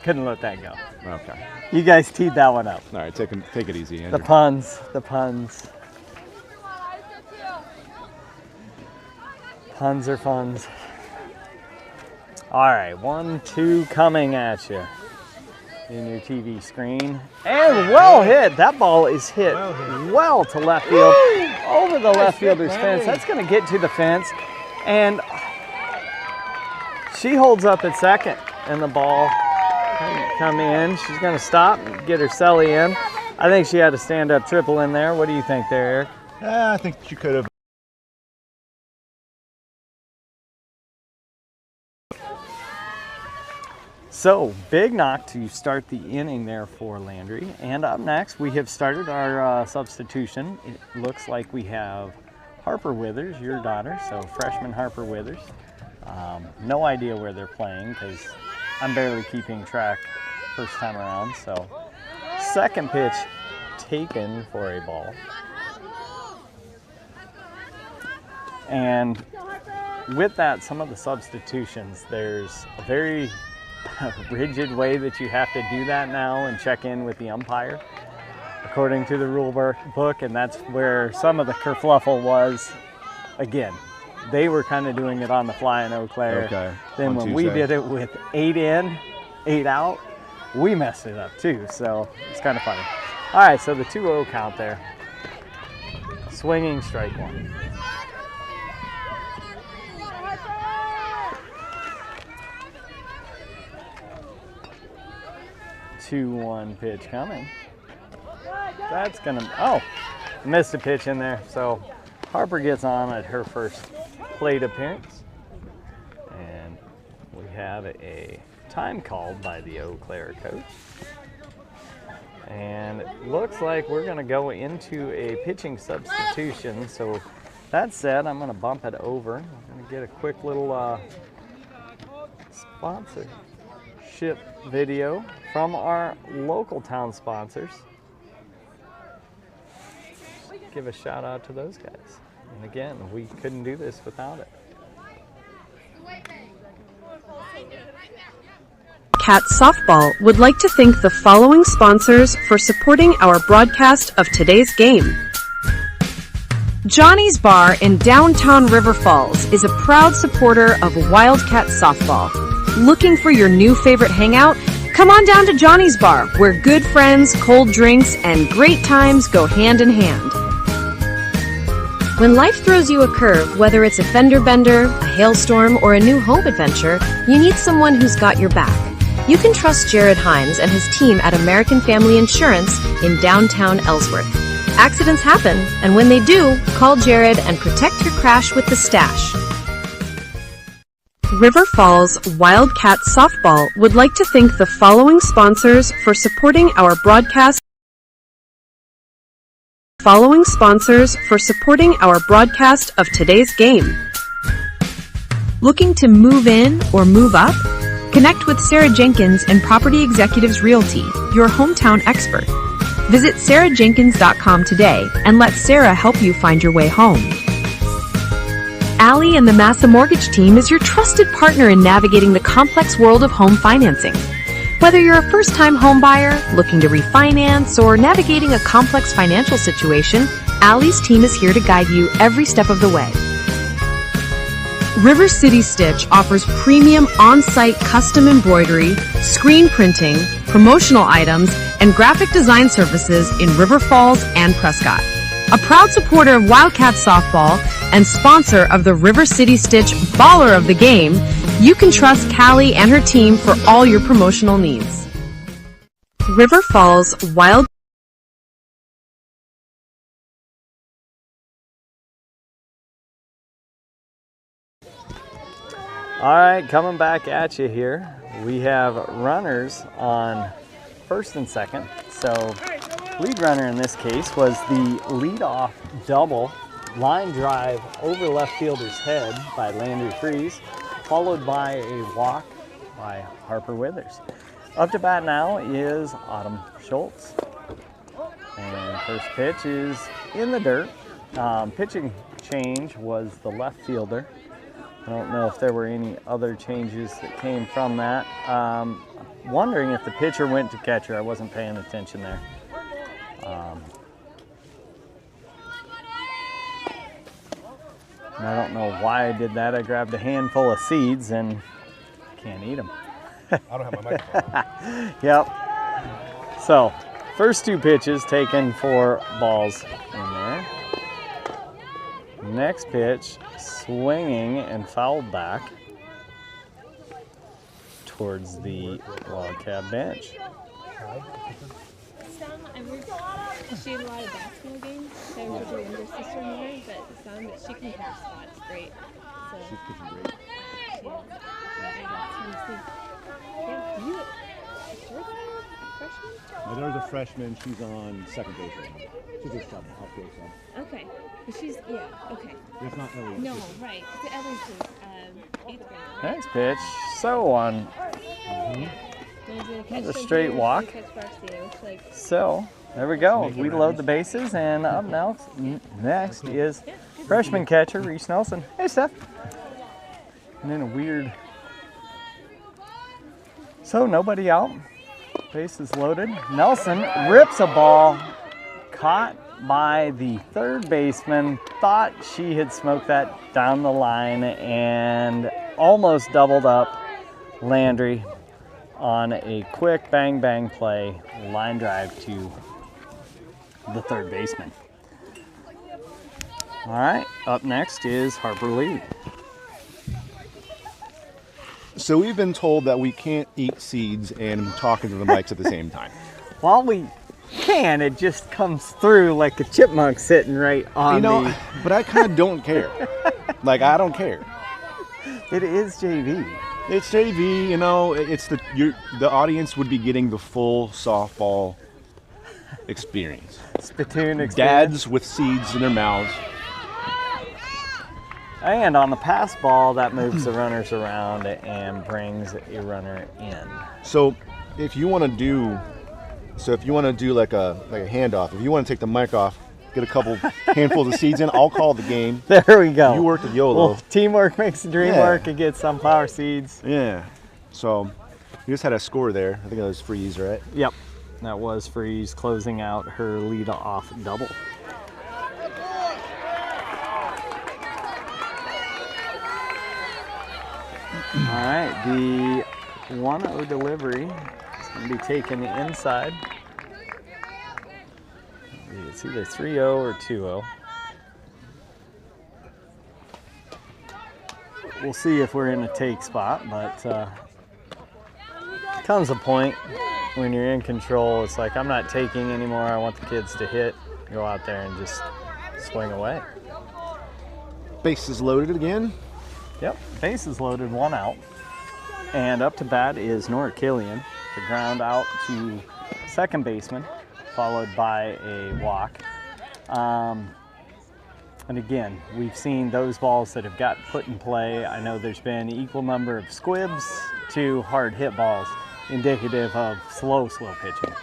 Couldn't let that go. Okay. You guys teed that one up. All right, take it easy, The Andrew. puns. Puns are funs. All right, 1-2 coming at you in your TV screen. And well hit. That ball is hit well to left field, over the left fielder's fence. That's going to get to the fence. And she holds up at second, and the ball come in. She's going to stop and get her celly in. I think she had a stand-up triple in there. What do you think there, Eric? I think she could have. So, big knock to start the inning there for Landry. And up next, we have started our substitution. It looks like we have Harper Withers, your daughter, so freshman Harper Withers. No idea where they're playing because I'm barely keeping track first time around. So, second pitch taken for a ball. And with that, some of the substitutions, there's a very rigid way that you have to do that now and check in with the umpire according to the rule book, and that's where some of the kerfluffle was. Again, they were kind of doing it on the fly in Eau Claire. Okay. Then when we did it with 8 in, 8 out, we messed it up too, so it's kind of funny. All right, so the 2-0 count there. Swinging strike one. 2-1 pitch coming. That's gonna, oh, missed a pitch in there. So Harper gets on at her first plate appearance. And we have a time called by the Eau Claire coach. And it looks like we're going to go into a pitching substitution. So that said, I'm going to bump it over. I'm going to get a quick little sponsorship video from our local town sponsors. Give a shout out to those guys. And again, we couldn't do this without it. Cat Softball would like to thank the following sponsors for supporting our broadcast of today's game. Johnny's Bar in downtown River Falls is a proud supporter of Wildcat Softball. Looking for your new favorite hangout? Come on down to Johnny's Bar, where good friends, cold drinks, and great times go hand in hand. When life throws you a curve, whether it's a fender bender, a hailstorm, or a new home adventure, you need someone who's got your back. You can trust Jared Himes and his team at American Family Insurance in downtown Ellsworth. Accidents happen, and when they do, call Jared and protect your crash with the stash. River Falls Wildcat Softball would like to thank the following sponsors for supporting our broadcast. Of today's game. Looking to move in or move up? Connect with Sarah Jenkins and Property Executives Realty, your hometown expert. Visit sarahjenkins.com today and let Sarah help you find your way home. Allie and the Massa Mortgage Team is your trusted partner in navigating the complex world of home financing. Whether you're a first-time home buyer, looking to refinance, or navigating a complex financial situation, Allie's team is here to guide you every step of the way. River City Stitch offers premium on-site custom embroidery, screen printing, promotional items, and graphic design services in River Falls and Prescott. A proud supporter of Wildcat Softball and sponsor of the River City Stitch Baller of the Game, you can trust Callie and her team for all your promotional needs. River Falls Wild. All right, coming back at you here. We have runners on first and second. So lead runner in this case was the leadoff double line drive over left fielder's head by Landry Freeze, followed by a walk by Harper Withers. Up to bat now is Autumn Schultz. And first pitch is in the dirt. Pitching change was the left fielder. I don't know if there were any other changes that came from that. Wondering if the pitcher went to catcher. I wasn't paying attention there. I don't know why I did that. I grabbed a handful of seeds and can't eat them. I don't have my microphone. Yep. So, first two pitches taken for balls in there. Next pitch, swinging and fouled back towards the Wildcat bench. She had a lot of basketball games. So I was with her younger sister more, but some that she can hit her spots great. So She's pitching great. yeah, you freshman? My daughter's a freshman. She's on second base right now. She's just sub, outfield sub. Okay. But she's okay. It's not Ellie. No, right. The Ellie's is 8th grade. Right? Next pitch, so on. That's a straight walk. So, there we go. We load the bases, and up next is freshman catcher Reese Nelson. Hey, Steph. And then a weird. So, nobody out. Bases loaded. Nelson rips a ball caught by the third baseman. Thought she had smoked that down the line and almost doubled up Landry on a quick bang bang play, line drive to the third baseman. All right, up next is Harper Lee. So we've been told that we can't eat seeds and talk into the mics at the same time. Well, we can. It just comes through like a chipmunk sitting right on the... But I kind of don't care. Like, I don't care. It is JV. It's JV, you know. It's the audience would be getting the full softball experience. Spittoon experience. Dads with seeds in their mouths. And on the pass ball, that moves the runners around and brings a runner in. So if you want to do like a handoff, if you want to take the mic off, get a couple handfuls of seeds in, I'll call the game. There we go. You work the YOLO. Well, teamwork makes the dream work and get sunflower seeds. Yeah. So you just had a score there. I think it was Freeze, right? Yep. That was Freeze closing out her lead-off double. All right, the 1-0 delivery is going to be taken inside. It's either 3-0 or 2-0. We'll see if we're in a take spot, but comes a point when you're in control. It's like, I'm not taking anymore. I want the kids to hit. Go out there and just swing away. Bases loaded again. Yep, base is loaded, 1 out. And up to bat is Nora Killian. The ground out to second baseman, followed by a walk. And again, we've seen those balls that have got put in play. I know there's been an equal number of squibs to hard hit balls, indicative of slow pitching.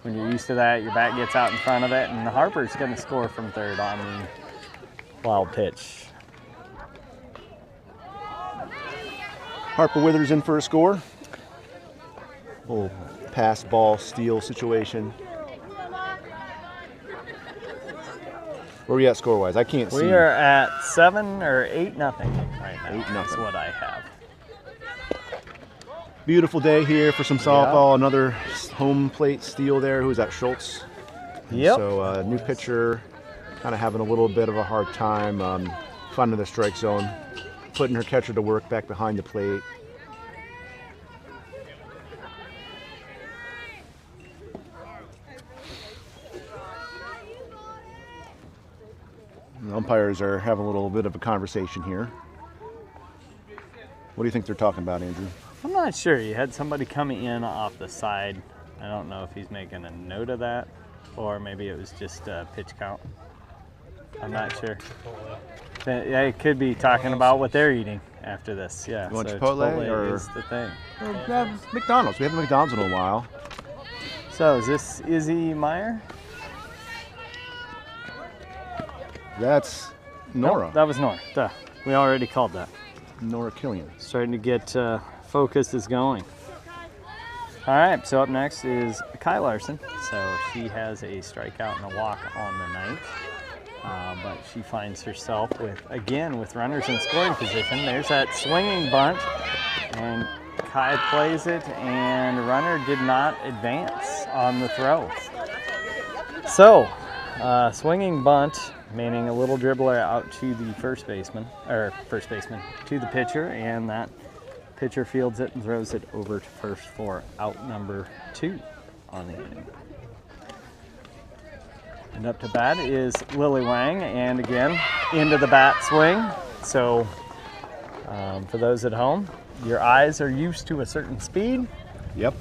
When you're used to that, your bat gets out in front of it, and Harper's going to score from third on the wild pitch. Harper Withers in for a score. Little pass ball steal situation. Where are we at score wise? I can't see. We are at 7 or 8-0 right now. 8-0. That's what I have. Beautiful day here for some softball. Another home plate steal there. Who is that? Schultz. Yep. So new pitcher, kind of having a little bit of a hard time finding the strike zone, putting her catcher to work back behind the plate. The umpires are having a little bit of a conversation here. What do you think they're talking about, Andrew? I'm not sure. You had somebody coming in off the side. I don't know if he's making a note of that, or maybe it was just a pitch count. I'm not sure. Yeah, it could be talking about what they're eating after this. Yeah. You want so Chipotle or is the thing. McDonald's. We haven't McDonald's in a while. So is this Izzy Meyer? That's Nora. Nope, that was Nora. Duh. We already called that. Nora Killian. Starting to get focus is going. All right, so up next is Kai Larson. So she has a strikeout and a walk on the night. But she finds herself with runners in scoring position. There's that swinging bunt, and Kai plays it, and runner did not advance on the throw. So, swinging bunt, meaning a little dribbler out to the first baseman to the pitcher, and that pitcher fields it and throws it over to first for out number 2 on the inning. And up to bat is Lily Wang, and again, into the bat swing. So for those at home, your eyes are used to a certain speed. Yep.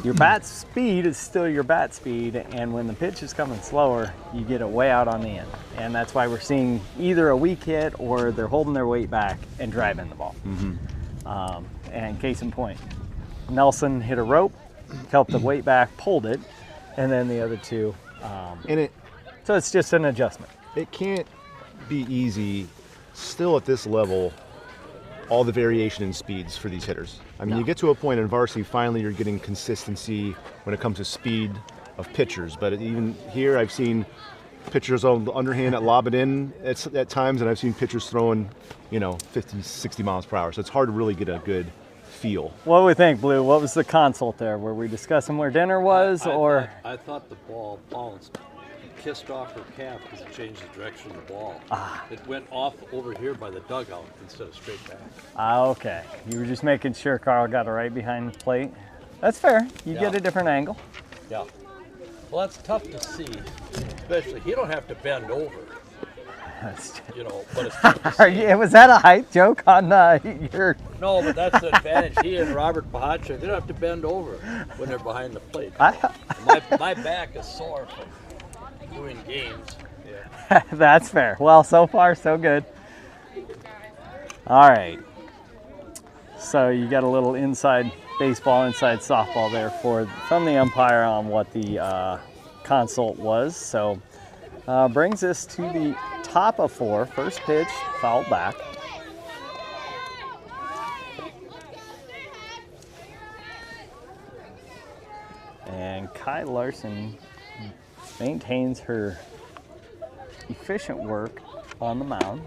Your bat speed is still your bat speed, and when the pitch is coming slower, you get it way out on the end. And that's why we're seeing either a weak hit or they're holding their weight back and driving the ball. Mm-hmm. And case in point, Nelson hit a rope, helped the weight back, pulled it, and then the other two. So it's just an adjustment. It can't be easy still at this level, all the variation in speeds for these hitters. I mean, you get to a point in varsity, finally you're getting consistency when it comes to speed of pitchers. But even here, I've seen pitchers on the underhand that lob it in at times, and I've seen pitchers throwing, 50, 60 miles per hour. So it's hard to really get a good feel. What do we think, Blue? What was the consult there? Were we discussing where dinner was, I thought the ball bounced, kissed off her calf because it changed the direction of the ball. It went off over here by the dugout instead of straight back. Okay. You were just making sure Carl got it right behind the plate. That's fair. You get a different angle. Yeah. Well, that's tough to see, especially he don't have to bend over, you know. But it's tough to see. Was that a height joke on your? No, but that's the advantage. He and Robert Pahacha, they don't have to bend over when they're behind the plate. My back is sore from doing games. Yeah. That's fair. Well, so far so good. All right. So you got a little inside baseball, inside softball there from the umpire on what the consult was. So brings us to the top of 4. First pitch, foul back. And Kai Larson maintains her efficient work on the mound.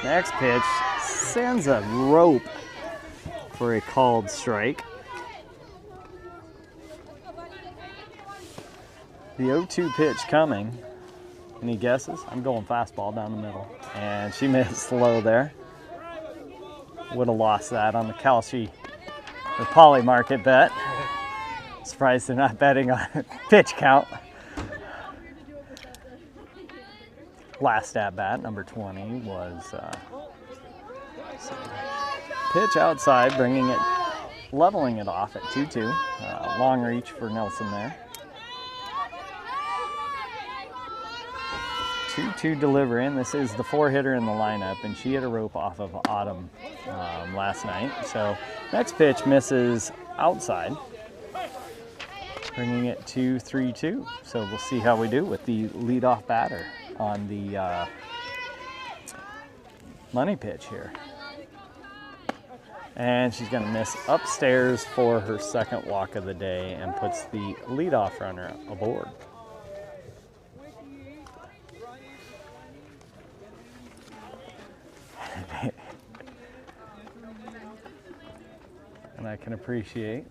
Next pitch sends a rope for a called strike. The 0-2 pitch coming. Any guesses? I'm going fastball down the middle. And she missed low there. Would have lost that on the Kalshi or Poly Market bet. Surprised they're not betting on pitch count. Last at bat, number 20, was pitch outside, leveling it off at 2-2. Long reach for Nelson there. 2-2 delivery, and this is the 4-hitter in the lineup, and she hit a rope off of Autumn last night. So next pitch misses outside, bringing it to 3-2. So we'll see how we do with the leadoff batter on the money pitch here. And she's going to miss upstairs for her second walk of the day and puts the leadoff runner aboard. And I can appreciate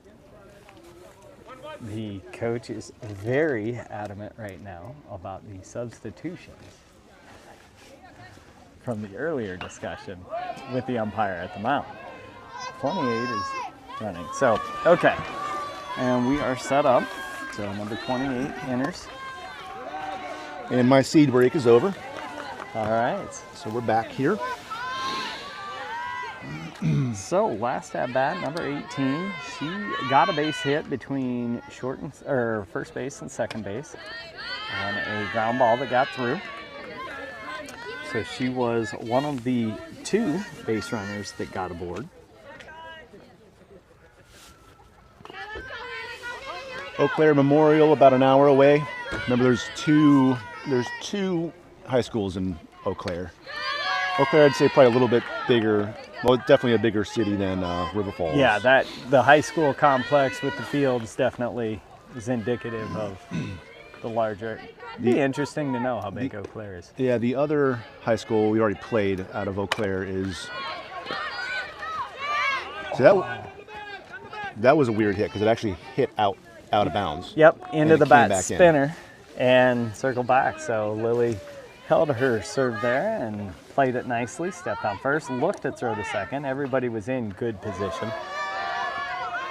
the coach is very adamant right now about the substitutions from the earlier discussion with the umpire at the mound. 28 is running. So, okay. And we are set up. So number 28 enters. And my seed break is over. All right. So we're back here. So last at bat, number 18, she got a base hit between first base and second base on a ground ball that got through. So she was one of the 2 base runners that got aboard. Eau Claire Memorial, about an hour away. Remember, there's two high schools in Eau Claire. Eau Claire, I'd say probably a little bit bigger. Well, definitely a bigger city than River Falls. Yeah, the high school complex with the fields definitely is indicative of the larger. It'd be interesting to know how big Eau Claire is. Yeah, the other high school we already played out of Eau Claire is. So that was a weird hit because it actually hit out of bounds. Yep, into the bat spinner in. and circled back. So Lily held her serve there and played it nicely, stepped on first, looked to throw to second. Everybody was in good position.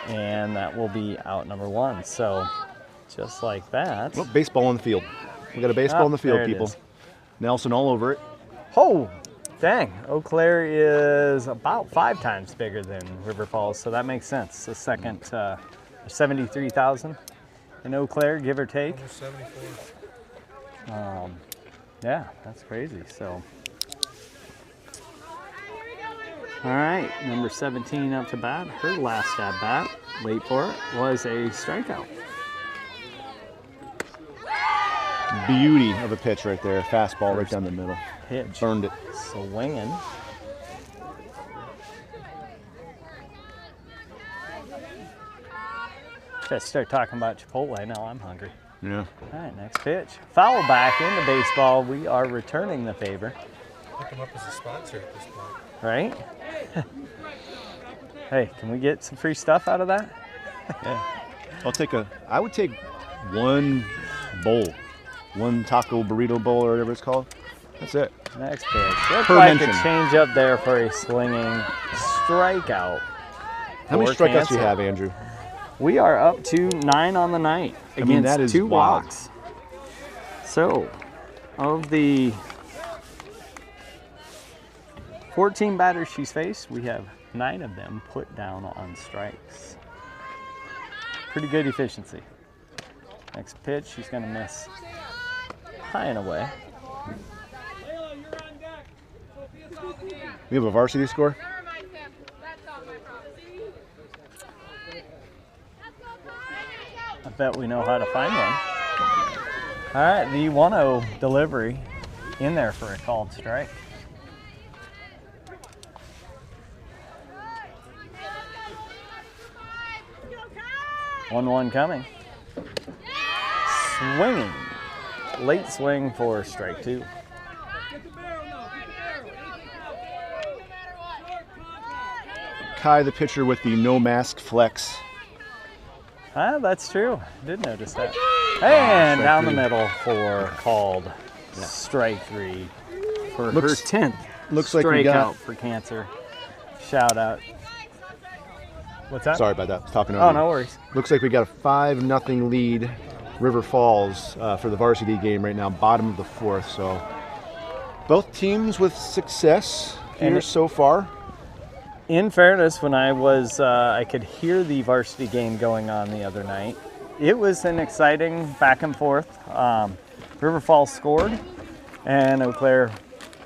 And that will be out number 1. So just like that. Well, baseball on the field. We got a baseball on the field, people. Is. Nelson all over it. Oh, dang. Eau Claire is about 5 times bigger than River Falls, so that makes sense. The second, 73,000 in Eau Claire, give or take. Almost 74. Yeah, that's crazy. So, all right, number 17 up to bat. Her last at bat, wait for it, was a strikeout. Beauty of a pitch right there. Fastball right down the middle. Pitch. Burned it. Swinging. Should I start talking about Chipotle? Now I'm hungry. Yeah. All right, next pitch. Foul back into baseball. We are returning the favor. Pick them up as a sponsor at this point. Right? Hey, can we get some free stuff out of that? Yeah. I would take one bowl. One taco burrito bowl or whatever it's called. That's it. Next pitch. Looks Per like mention. a change up there for a swinging strikeout. How many for strikeouts do you Kansas. have, Andrew? We are up to 9 on the night I mean, against that is 2 wild. walks. So, of the 14 batters she's faced, we have 9 of them put down on strikes. Pretty good efficiency. Next pitch, she's going to miss high and away. We have a varsity score. I bet we know how to find one. All right, the 1-0 delivery in there for a called strike. One coming. Swinging. Late swing for strike 2. Kai, the pitcher, with the no mask flex. That's true. Did notice that. And down the 3. middle for called strike 3 for her 10th Looks like we got. strikeout for Cancer. Shout out. What's that? Sorry about that. I was talking over Oh, you. no worries. Looks like we got a 5-0 lead, River Falls, for the varsity game right now, bottom of the 4th. So both teams with success here so far. In fairness, when I was, I could hear the varsity game going on the other night. It was an exciting back and forth. River Falls scored, and Eau Claire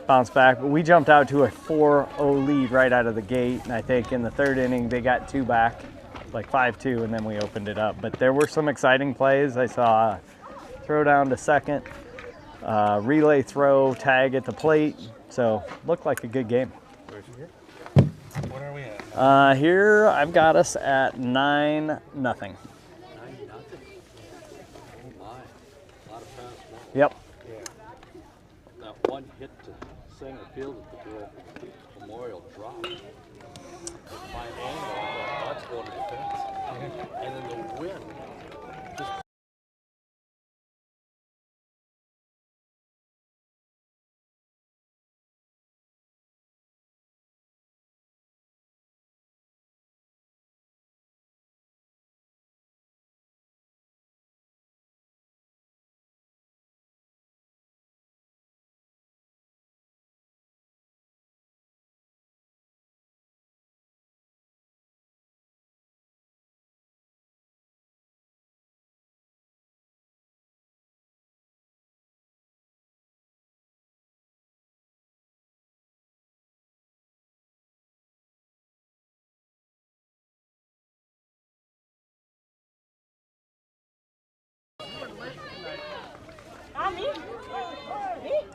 bounced back. But we jumped out to a 4-0 lead right out of the gate. And I think in the 3rd inning, they got 2 back, like 5-2, and then we opened it up. But there were some exciting plays. I saw a throw down to second, relay throw, tag at the plate. So looked like a good game. What are we at? Here I've got us at 9-0. 9-0. Oh my. A lot of fast balls. Yep. That one hit to center field at the girl Memorial drop. My angle, I thought that's going to the fence. And then the wind just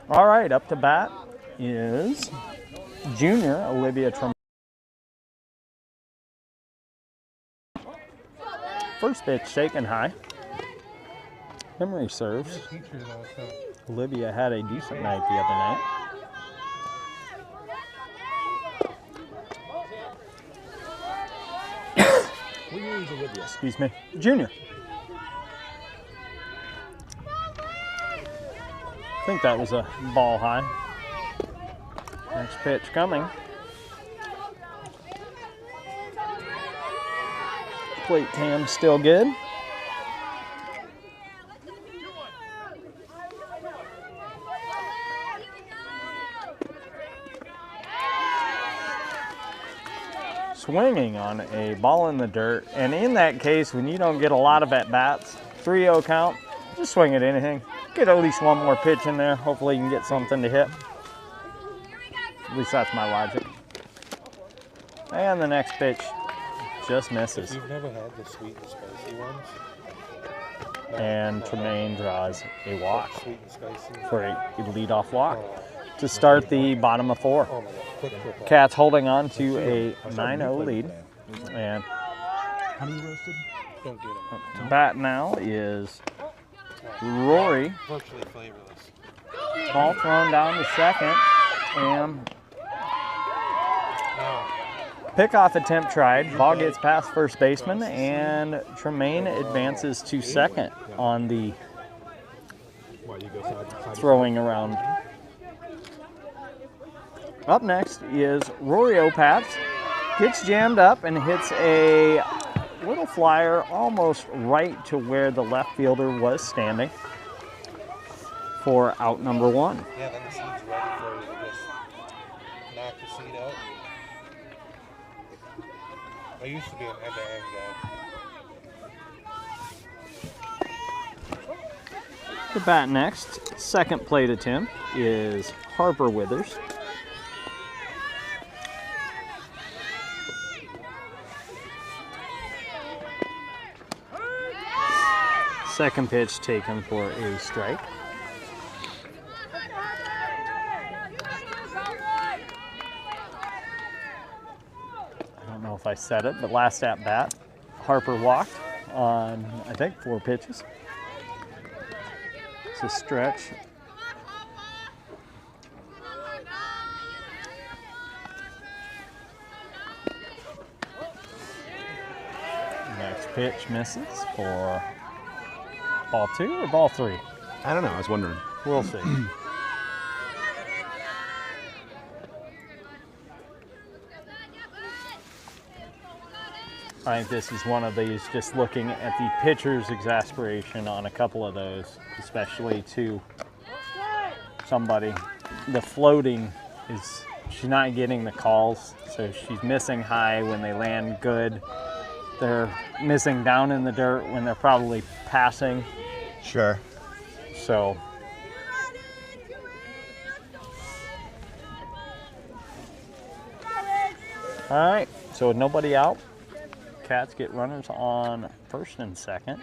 All right, up to bat is junior Olivia Tremont. First pitch taken high. Memory serves. Olivia had a decent night the other night. Excuse me. Junior. I think that was a ball high. Next pitch coming. Plate cam still good. Swinging on a ball in the dirt, and in that case, when you don't get a lot of at-bats, 3-0 count, just swing at anything. Get at least one more pitch in there. Hopefully you can get something to hit. At least that's my logic. And the next pitch just misses. If you've never had the sweet and spicy ones. And Tremaine draws a walk Sweet and spicy. for a leadoff walk to start the bottom of 4. Oh my God. Quick. Cats holding on to a 9-0 lead. And Don't get them. to bat now is Rory. Virtually flavorless. Ball thrown down to second. And pickoff attempt tried. Ball gets past first baseman, and Tremaine advances to second on the throwing around. Up next is Rory Opatz. Gets jammed up and hits a little flyer almost right to where the left fielder was standing. for out number 1. Yeah, then the seed's ready for you to just knock the seed out. I used to be an hand-to-hand guy. The bat next, second plate attempt, is Harper Withers. Second pitch taken for a strike. I don't know if I said it, but last at bat, Harper walked on, I think, 4 pitches. It's a stretch. Next pitch misses for ball 2 or ball 3? I don't know. I was wondering. We'll see. I think this is one of these, just looking at the pitcher's exasperation on a couple of those, especially to somebody. The floating is, she's not getting the calls, so she's missing high when they land good. They're missing down in the dirt when they're probably passing. Sure. So all right, so with nobody out, Cats get runners on first and second.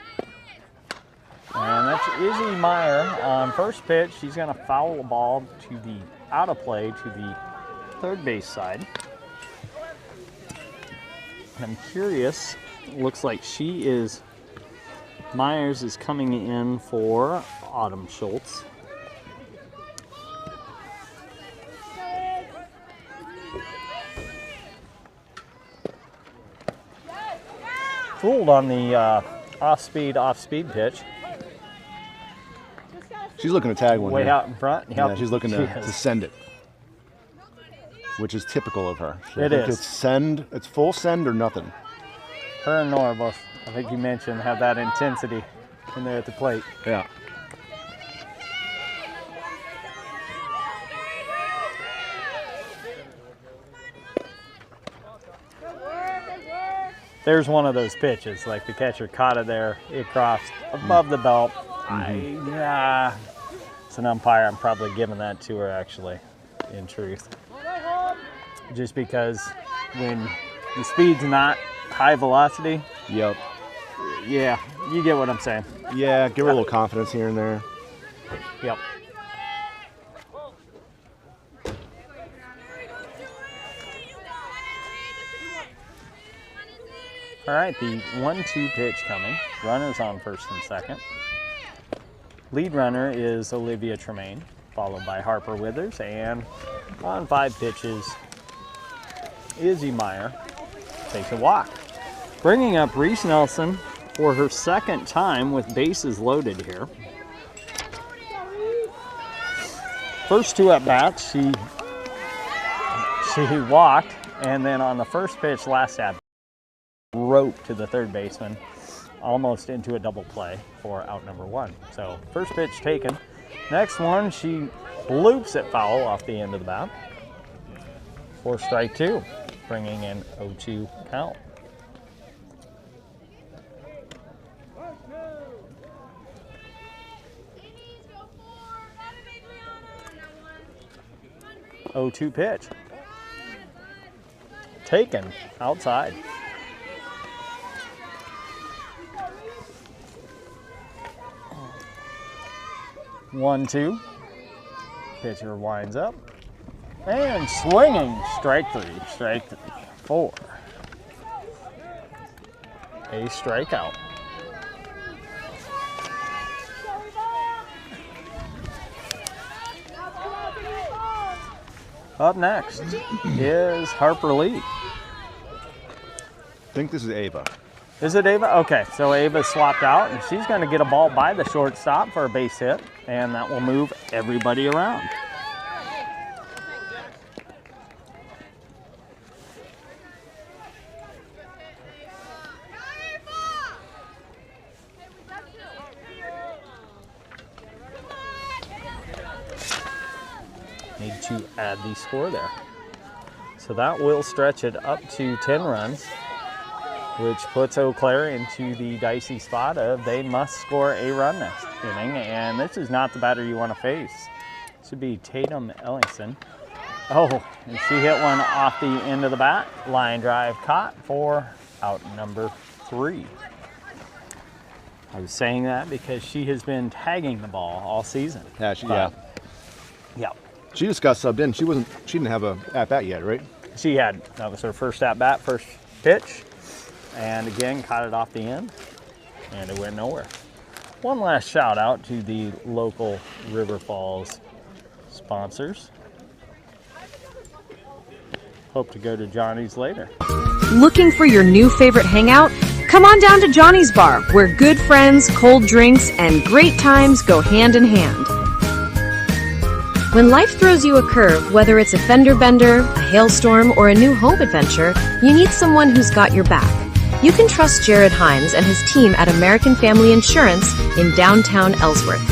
And that's Izzy Meyer on first pitch. She's going to foul the ball to the out of play to the third base side. I'm curious, looks like Myers is coming in for Autumn Schultz. Fooled on the off-speed pitch. She's looking to tag one. Way here. out in front. Yep. Yeah, she's looking to is. send it, which is typical of her. It is. It's full send or nothing. Her and Nora both, I think you mentioned, have that intensity when they're at the plate. Yeah. There's one of those pitches, like the catcher caught it there, it crossed above the belt. As an umpire, I'm probably giving that to her, actually, in truth. Just because when the speed's not high velocity, Yep. yeah, you get what I'm saying. Yeah, give her a little confidence here and there. Yep. All right, the 1-2 pitch coming. Runners on first and second. Lead runner is Olivia Tremaine, followed by Harper Withers, and on 5 pitches, Izzy Meyer takes a walk. Bringing up Reese Nelson for her second time with bases loaded here. First 2 at-bats, she walked, and then on the first pitch last at-bat, rope to the third baseman, almost into a double play for out number 1. So first pitch taken. Next one, she bloops it foul off the end of the bat for strike 2, bringing in 0-2 count. Oh, 2 pitch. Taken outside. 1-2. Pitcher winds up. And swinging. Strike 3. Strike 4. A strikeout. Up next is Harper Lee. I think this is Ava. Is it Ava? Okay, so Ava swapped out, and she's going to get a ball by the shortstop for a base hit, and that will move everybody around. add the score there. So that will stretch it up to 10 runs, which puts Eau Claire into the dicey spot of they must score a run next inning, and this is not the batter you want to face. This would be Tatum Ellingson. Oh, and she hit one off the end of the bat. Line drive caught for out number 3. I was saying that because she has been tagging the ball all season. Yeah, Yeah. She just got subbed in. She didn't have a at bat yet, right? That was her first at bat, first pitch. And again, caught it off the end, and it went nowhere. One last shout out to the local River Falls sponsors. Hope to go to Johnny's later. Looking for your new favorite hangout? Come on down to Johnny's Bar, where good friends, cold drinks, and great times go hand in hand. When life throws you a curve, whether it's a fender bender, a hailstorm, or a new home adventure, you need someone who's got your back. You can trust Jared Himes and his team at American Family Insurance in downtown Ellsworth.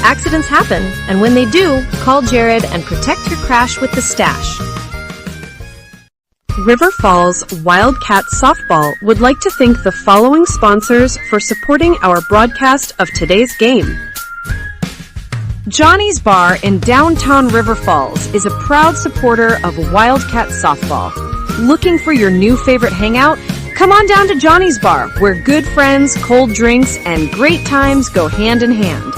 Accidents happen, and when they do, call Jared and protect your crash with the stash. River Falls Wildcat Softball would like to thank the following sponsors for supporting our broadcast of today's game. Johnny's Bar in downtown River Falls is a proud supporter of Wildcat Softball. Looking for your new favorite hangout? Come on down to Johnny's Bar, where good friends, cold drinks, and great times go hand in hand.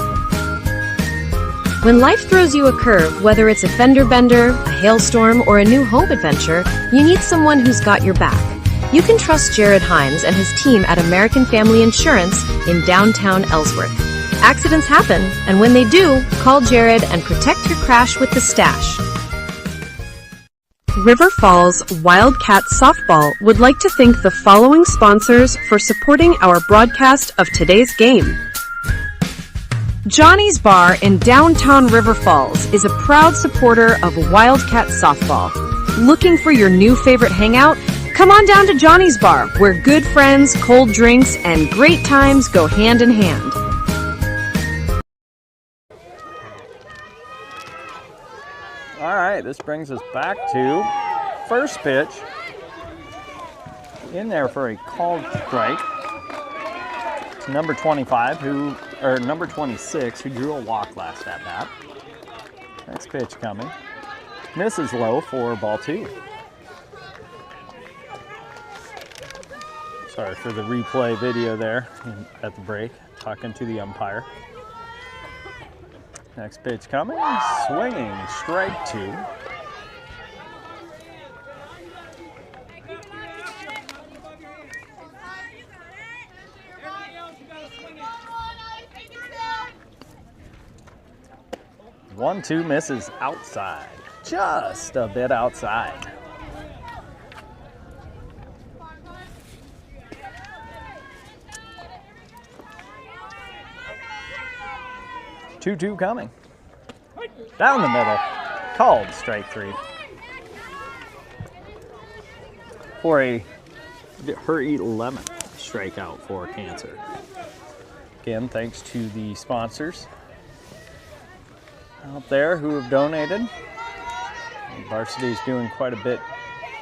When life throws you a curve, whether it's a fender bender, a hailstorm, or a new home adventure, you need someone who's got your back. You can trust Jared Himes and his team at American Family Insurance in downtown Ellsworth. Accidents happen, and when they do, call Jared and protect your crash with the stash. River Falls Wildcat Softball would like to thank the following sponsors for supporting our broadcast of today's game. Johnny's Bar in downtown River Falls is a proud supporter of Wildcat Softball. Looking for your new favorite hangout? Come on down to Johnny's Bar, where good friends, cold drinks, and great times go hand in hand. All right, this brings us back to first pitch. In there for a called strike. It's number 25 number 26 who drew a walk last at bat. Next pitch coming. Misses low for ball 2. Sorry for the replay video there at the break, talking to the umpire. Next pitch coming, swinging, strike 2. One, 2 misses outside, just a bit outside. Two coming. Down the middle. Called strike 3. For her 11th strikeout for Cancer. Again, thanks to the sponsors out there who have donated. Varsity is doing quite a bit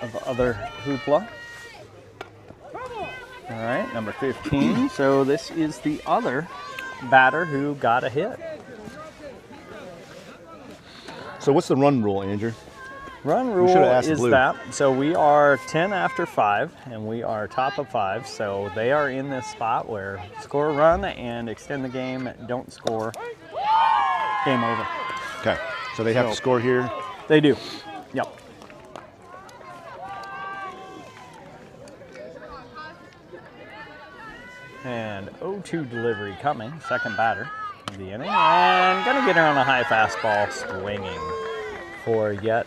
of other hoopla. All right, number 15. So this is the other batter who got a hit. So what's the run rule, Andrew? Run rule is that, so we are 10 after 5, and we are top of 5, so they are in this spot where score a run and extend the game, don't score, game over. Okay, so they have to score here? They do, yep. And 0-2 delivery coming, second batter of the inning, and gonna get her on a high fastball, swinging for yet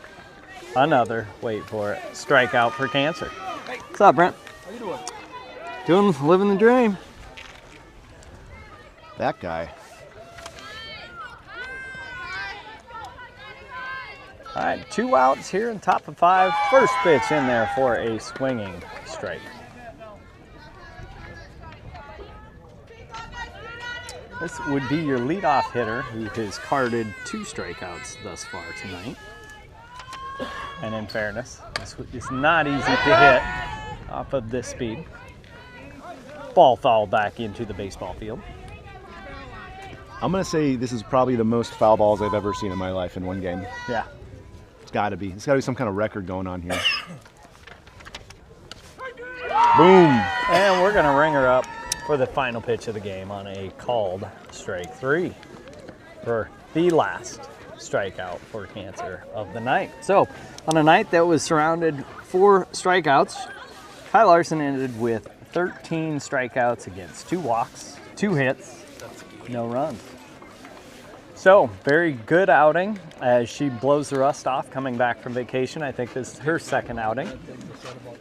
another, wait for it, strikeout for Cancer. What's up, Brent? How you doing? Doing, living the dream. That guy. All right, 2 outs here in top of 5. First pitch in there for a swinging strike. This would be your leadoff hitter who has carded 2 strikeouts thus far tonight. And in fairness, this is not easy to hit off of this speed. Ball fouled back into the baseball field. I'm going to say this is probably the most foul balls I've ever seen in my life in one game. Yeah. It's got to be. It's got to be some kind of record going on here. Boom. And we're going to ring her up for the final pitch of the game on a called strike 3 for the last strikeout for Cancer of the night. So on a night that was surrounded 4 strikeouts, Kyle Larson ended with 13 strikeouts against 2 walks, 2 hits, no runs. So very good outing as she blows the rust off coming back from vacation. I think this is her second outing.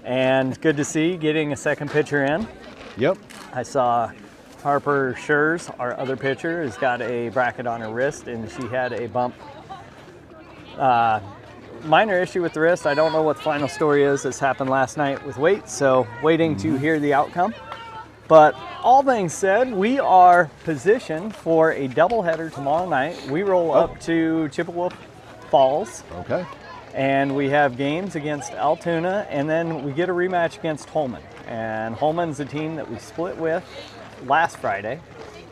And good to see getting a second pitcher in. Yep. I saw Harper Schurz, our other pitcher, has got a bracket on her wrist, and she had a bump. Minor issue with the wrist. I don't know what the final story is. This happened last night with weights, so waiting to hear the outcome. But all things said, we are positioned for a doubleheader tomorrow night. We roll up to Chippewa Falls. Okay. And we have games against Altoona, and then we get a rematch against Holman. And Holman's a team that we split with last Friday.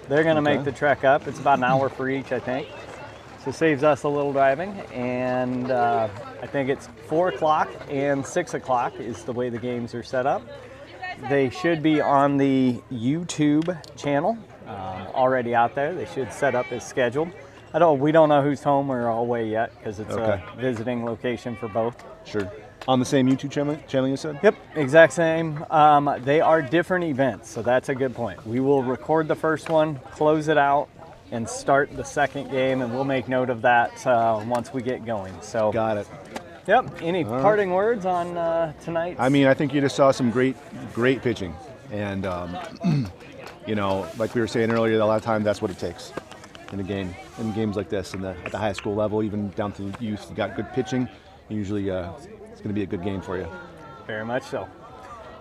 They're going to make the trek up. It's about an hour for each, I think. So saves us a little driving. And I think it's 4 o'clock and 6 o'clock is the way the games are set up. They should be on the YouTube channel already out there. They should set up as scheduled. We don't know who's home or away yet because it's a visiting location for both. Sure. On the same YouTube channel you said? Yep, exact same. They are different events, so that's a good point. We will record the first one, close it out, and start the second game, and we'll make note of that once we get going. So got it. Yep. Any parting words on tonight? I mean, I think you just saw some great pitching, and you know, like we were saying earlier, a lot of times that's what it takes in a game, in games like this, at the high school level, even down to youth. You got good pitching. Usually, it's going to be a good game for you. Very much so.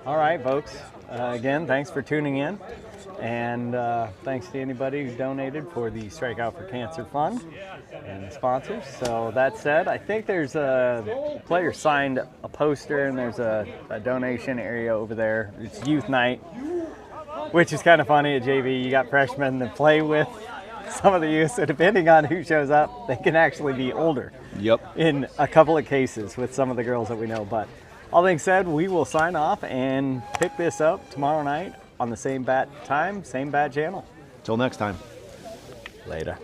All right, folks. Again, thanks for tuning in. And thanks to anybody who donated for the Strikeout for Cancer Fund and the sponsors. So that said, I think there's a player signed a poster, and there's a donation area over there. It's youth night, which is kind of funny at JV. You got freshmen that play with some of the youth, so depending on who shows up, they can actually be older. Yep. In a couple of cases with some of the girls that we know. But all things said, we will sign off and pick this up tomorrow night on the same bat time, same bat channel. Till next time. Later.